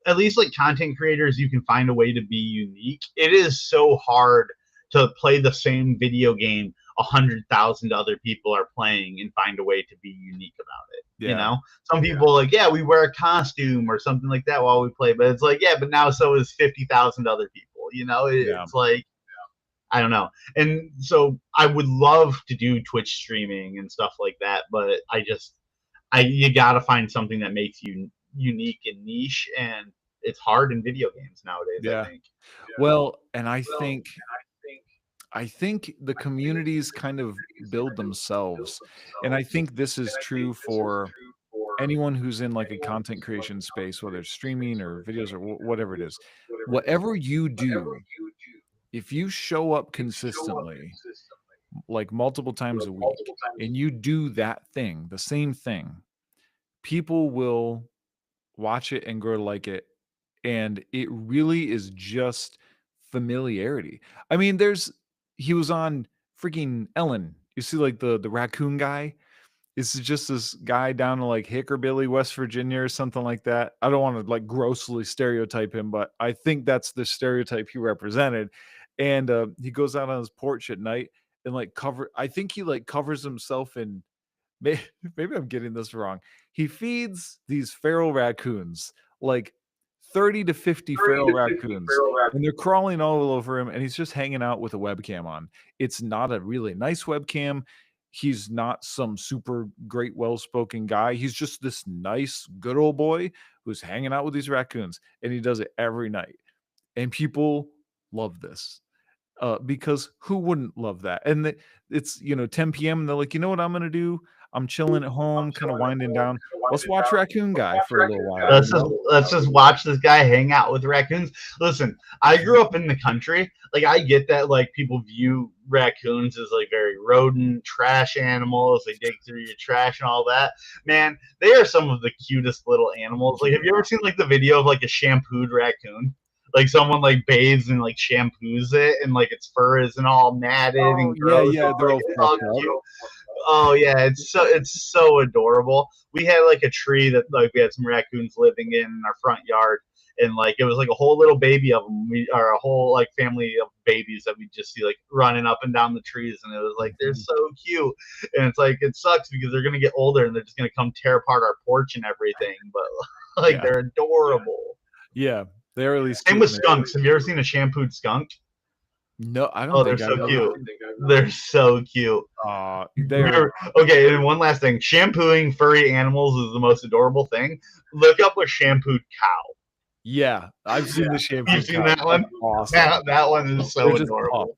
at least like content creators, you can find a way to be unique. It is so hard to play the same video game 100,000 other people are playing and find a way to be unique about it. Some people like, we wear a costume or something like that while we play, but it's like, but now so is 50,000 other people. It's like, I don't know. And so I would love to do Twitch streaming and stuff like that, but you gotta find something that makes you unique and niche, and it's hard in video games nowadays. I think. Well, and I think the communities kind of build themselves, and I think this is true for anyone who's in like a content creation space, whether it's streaming or videos or whatever it is. Whatever you do, if you show up consistently, like multiple times a week, and you do that thing, the same thing, people will watch it and grow to like it. And it really is just familiarity. I mean, he was on freaking Ellen. You see like the raccoon guy? It's just this guy down in like Hickorbilly, West Virginia or something like that. I don't want to like grossly stereotype him, but I think that's the stereotype he represented. And he goes out on his porch at night and like I think he like covers himself in, maybe I'm getting this wrong. He feeds these feral raccoons, like 30 to 50 feral raccoons, and they're crawling all over him, and he's just hanging out with a webcam on. It's not a really nice webcam. He's not some super great, well-spoken guy. He's just this nice, good old boy who's hanging out with these raccoons, and he does it every night. And people love this. Because who wouldn't love that? And it's 10 p.m. and they're like, you know what I'm gonna do? I'm chilling at home, kind of winding down. Let's watch Raccoon Guy for a little while. Let's just watch this guy hang out with raccoons. Listen, I grew up in the country. Like I get that like people view raccoons as like very rodent, trash animals. They dig through your trash and all that. Man, they are some of the cutest little animals. Like have you ever seen like the video of like a shampooed raccoon? Like someone like bathes and like shampoos it, and like its fur isn't all matted and gross. Yeah, they're all cute. Oh yeah, it's so adorable. We had like a tree that like we had some raccoons living in our front yard, and like it was like a whole little baby of them, or a whole like family of babies that we just see like running up and down the trees, and it was like they're so cute, and it's like it sucks because they're gonna get older and they're just gonna come tear apart our porch and everything, but like they're adorable. Yeah, they're at least same with skunks. Have you ever seen a shampooed skunk? No, I don't think they're so cute. They're so cute. They're okay. And one last thing: shampooing furry animals is the most adorable thing. Look up a shampooed cow. Yeah, I've seen the shampooed. You've seen that one? Awesome. That one is so adorable.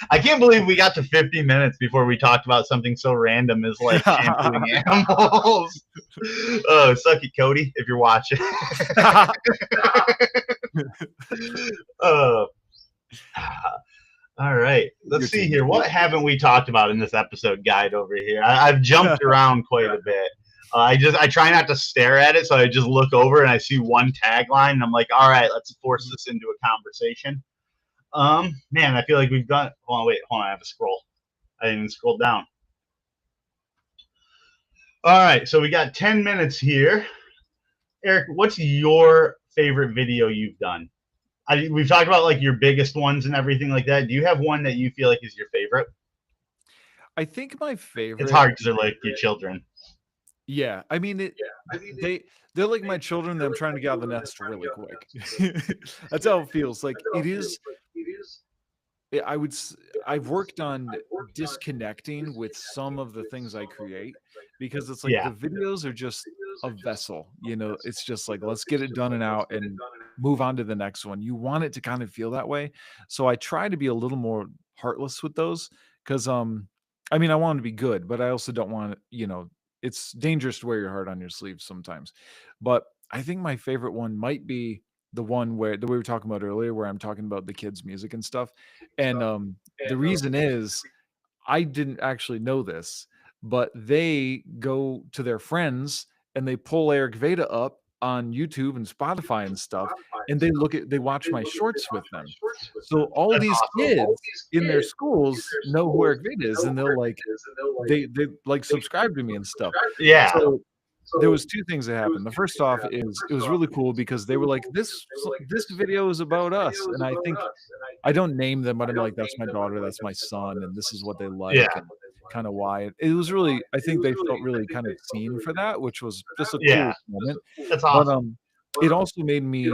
I can't believe we got to 50 minutes before we talked about something so random as like shampooing animals. Oh, suck it, Cody, if you're watching. All right, let's see here. What haven't we talked about in this episode guide over here? I've jumped around quite a bit. I try not to stare at it, so I just look over and I see one tagline, and I'm like, all right, let's force this into a conversation. Man, I feel like we've got. Hold on, I have to scroll. I didn't even scroll down. All right, so we got 10 minutes here. Eric, what's your favorite video you've done? We've talked about like your biggest ones and everything like that. Do you have one that you feel like is your favorite? I think my favorite. It's hard because they're like your children. Yeah, I mean they're like my children that I'm trying to get out of the nest really quick. That's how it feels. Like it is. I've worked on disconnecting with some of the things I create, because it's like the videos are just a vessel, it's just like, let's get it done and out and move on to the next one. You want it to kind of feel that way. So I try to be a little more heartless with those, because I mean, I want to be good, but I also don't want it's dangerous to wear your heart on your sleeve sometimes. But I think my favorite one might be the one that we were talking about earlier, where I'm talking about the kids' music and stuff. And the reason is, I didn't actually know this, but they go to their friends and they pull Eric Veta up on YouTube and Spotify and stuff, and they watch my shorts with them. So all these kids in their schools know who Eric Veta is, and they'll like they like subscribe to me and stuff. Yeah. So there was two things that happened. The first off is it was really cool because they were like, this video is about us, and I think I don't name them, but I'm like, that's my daughter, that's my son, and this is what they like, and kind of why it was really. I think they felt really kind of seen for that, which was just a cool moment. That's awesome. But it also made me.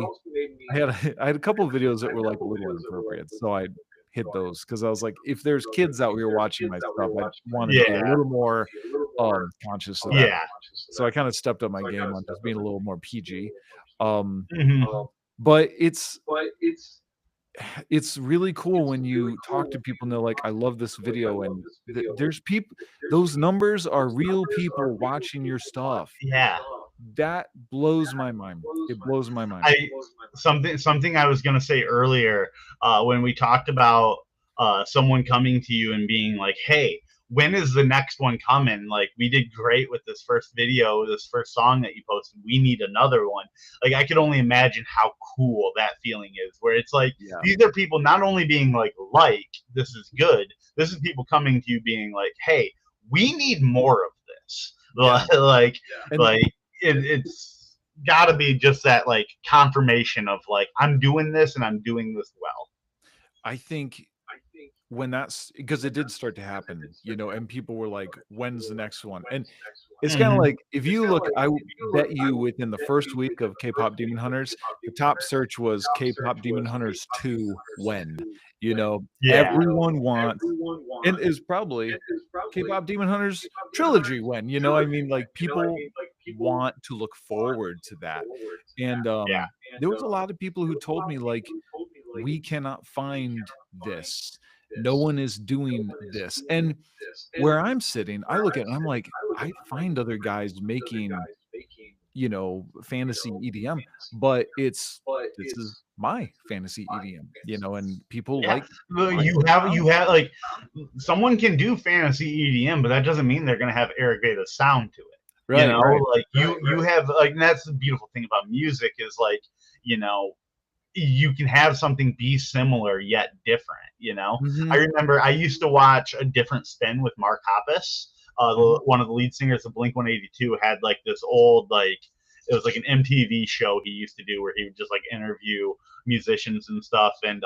I had a couple of videos that were like a little inappropriate, so I hit those because I was like, if there's kids out here watching my stuff, I want to be a little more conscious of that. So I kind of stepped up my game on just being a little more PG. But it's really cool when you talk to people and they're like, I love this video, and there's people, those numbers are real people watching your stuff. Yeah. That blows my mind. It blows my mind. Something I was gonna say earlier, when we talked about someone coming to you and being like, hey, when is the next one coming? Like, we did great with this first video, this first song that you posted. We need another one. Like, I could only imagine how cool that feeling is, where it's like, these are people not only being like, this is good. This is people coming to you being like, hey, we need more of this. It's got to be just that like confirmation of like, I'm doing this and I'm doing this well. I think when that's because it did start to happen, and people were like, when's the next one? And it's kind of like, if you look, I bet you within the first week of K-pop Demon Hunters, the top search was K-pop Demon Hunters 2 when. Everyone wants, and is probably K-pop Demon Hunters trilogy when. I mean, like, people want to look forward to that. And there was a lot of people who told me like, we cannot find this. No one is doing this. And where I'm sitting, I look at it and I'm like, I find other guys making, fantasy EDM, but this is my fantasy EDM, and people like you have like, someone can do fantasy EDM, but that doesn't mean they're going to have Eric Veda's sound to it. Right. Like you have like, and that's the beautiful thing about music is like, you can have something be similar yet different. I remember I used to watch A Different Spin with Mark Hoppus. One of the lead singers of Blink-182 had like this old like it was like an MTV show he used to do where he would just like interview musicians and stuff, and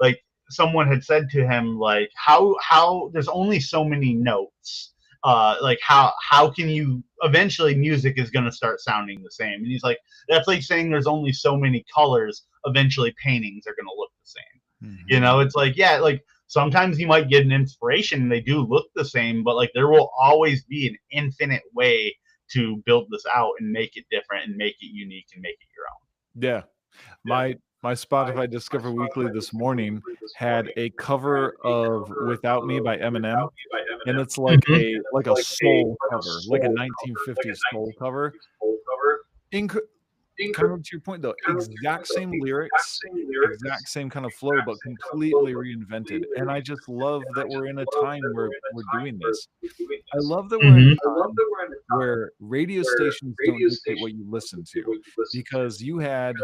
like someone had said to him like how there's only so many notes, like how can you eventually music is going to start sounding the same, and he's like, that's like saying there's only so many colors, eventually paintings are going to look the same. It's like, yeah, like sometimes you might get an inspiration and they do look the same, but like there will always be an infinite way to build this out and make it different and make it unique and make it your own. Yeah. My Spotify Discover Weekly this morning had a cover of "Without Me" by Eminem, and it's like a soul cover, like a 1950s soul cover. Kind of to your point though, exact same lyrics, exact same kind of flow, but completely reinvented. And I just love that we're in a time where we're doing this. I love that we're in a time where radio stations don't dictate what you listen to, because you had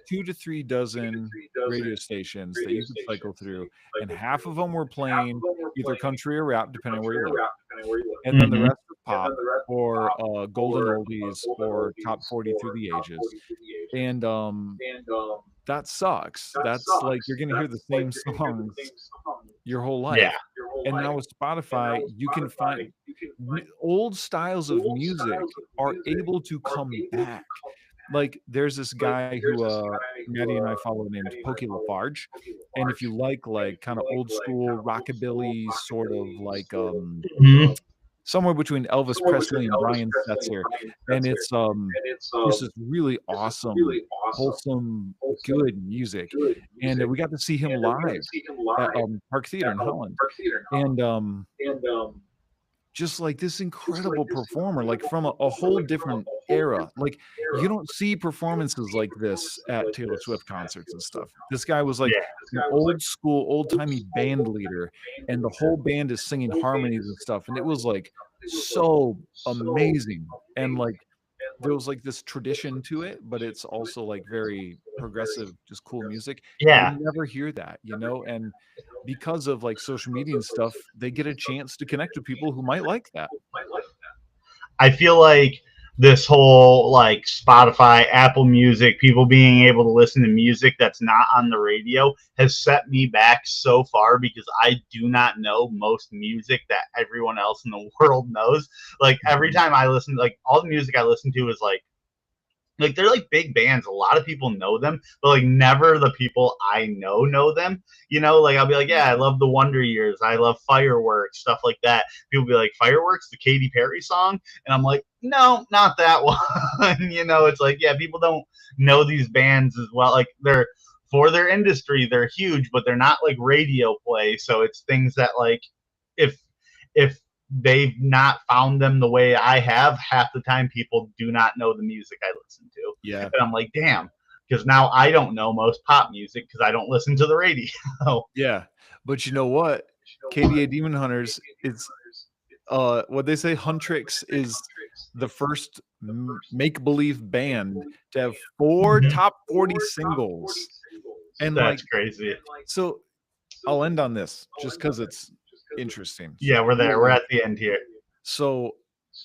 2 to 3 dozen radio stations that you could cycle through, and half of them were playing either country or rap, depending on where you live, and then the rest were pop or golden oldies or top 40 through the ages. And that sucks. That's like you're gonna hear the same songs your whole life. Yeah. And now with Spotify, you can find old styles of music are able to come back. Like there's this guy who Maddie and I follow named Pokey Lafarge, and if you like kind of old school rockabilly, sort of like somewhere between Elvis Presley and Brian Setzer, and it's this is really awesome, wholesome, good music. And we got to see him live at Park Theater in Holland, and just like this incredible performer, like from a whole different era. Like you don't see performances like this at Taylor Swift concerts and stuff. This guy was like an old school, old timey band leader, and the whole band is singing harmonies and stuff. And it was like so amazing. And like there was like this tradition to it, but it's also like very progressive, just cool music. Yeah. You never hear that, and because of like social media and stuff, they get a chance to connect with people who might like that. I feel like this whole like Spotify, Apple Music, people being able to listen to music that's not on the radio has set me back so far, because I do not know most music that everyone else in the world knows. Like every time I listen, like all the music I listen to is like they're like big bands. A lot of people know them, but like never the people I know them. Like I'll be like, yeah, I love the Wonder Years, I love Fireworks, stuff like that. People be like, Fireworks, the Katy Perry song, and I'm like, no, not that one. It's like, yeah, people don't know these bands as well. Like they're for their industry, they're huge, but they're not like radio play. So it's things that like if they've not found them the way I have, half the time people do not know the music I listen to. Yeah. And I'm like, damn, because now I don't know most pop music because I don't listen to the radio. Yeah. But you know what? KDA Demon Hunters is what they say, Huntrix is the first make-believe band to have 4 top 40 singles. And that's crazy. So I'll end on this just because it's interesting. Yeah, we're there. We're at the end here. So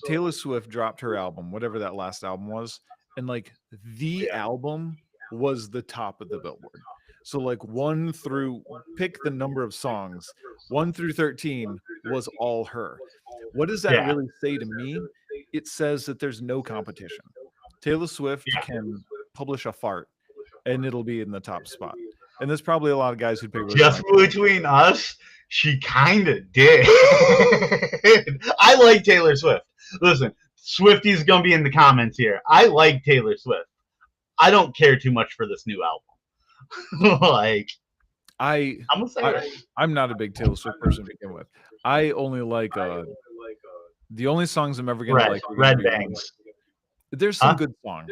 Taylor Swift dropped her album, whatever that last album was, and like the album was the top of the Billboard. So like 1 through, pick the number of songs, 1 through 13 was all her. What does that really say to me? It says that there's no competition. Taylor Swift can publish a fart and it'll be in the top spot. And there's probably a lot of guys who'd pay really just between us, she kind of did. I like Taylor Swift. Listen, Swifty's going to be in the comments here. I like Taylor Swift. I don't care too much for this new album. Like, I'm not a big Taylor Swift person to begin with. I only like the only songs I'm ever going to like. Red Bangs. There's some good songs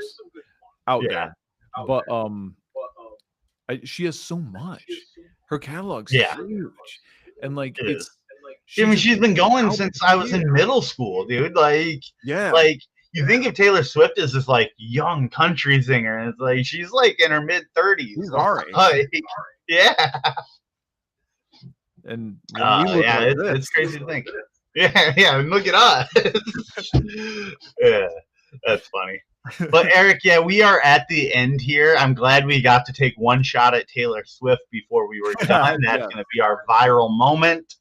out there, but she has so much. Her catalog's huge, and like she's been going since I was in middle school, dude. Like, like you think of Taylor Swift as this like young country singer, and it's like she's like in her mid-30s. She's all right. Like, yeah. And it's crazy to think. Yeah, look at us. Yeah, that's funny. But Eric, yeah, we are at the end here. I'm glad we got to take one shot at Taylor Swift before we were done. That's Yeah. going to be our viral moment.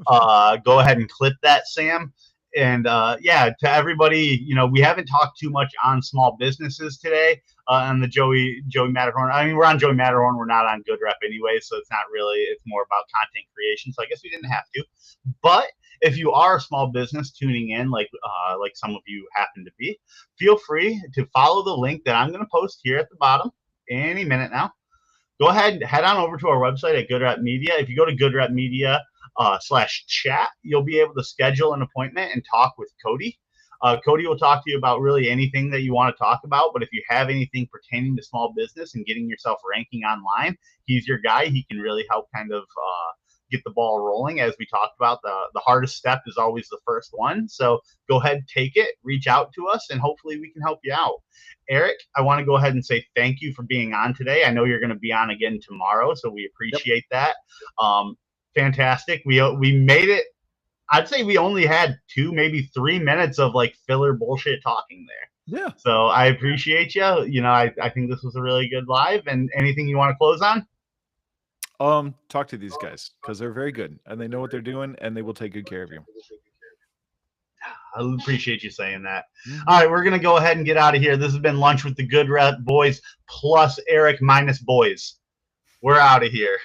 Go ahead and clip that, Sam. And yeah, to everybody, we haven't talked too much on small businesses today on the Joey Matterhorn. I mean, we're on Joey Matterhorn. We're not on Good Rep anyway, so it's not really. It's more about content creation. So I guess we didn't have to. But if you are a small business tuning in, like some of you happen to be, feel free to follow the link that I'm going to post here at the bottom any minute now. Go ahead and head on over to our website at Good Rep Media. If you go to Good Rep Media /chat, you'll be able to schedule an appointment and talk with Cody. Cody will talk to you about really anything that you want to talk about. But if you have anything pertaining to small business and getting yourself ranking online, he's your guy. He can really help kind of get the ball rolling. As we talked about, the hardest step is always the first one. So go ahead, take it, reach out to us, and hopefully we can help you out. Eric, I want to go ahead and say thank you for being on today. I know you're going to be on again tomorrow, so we appreciate that. Fantastic. We made it. I'd say we only had 2, maybe 3 minutes of like filler bullshit talking there. Yeah. So I appreciate you. I think this was a really good live. And anything you want to close on? Talk to these guys because they're very good and they know what they're doing and they will take good care of you. I appreciate you saying that. All right, we're going to go ahead and get out of here. This has been Lunch with the Good Rep Boys plus Eric minus boys. We're out of here.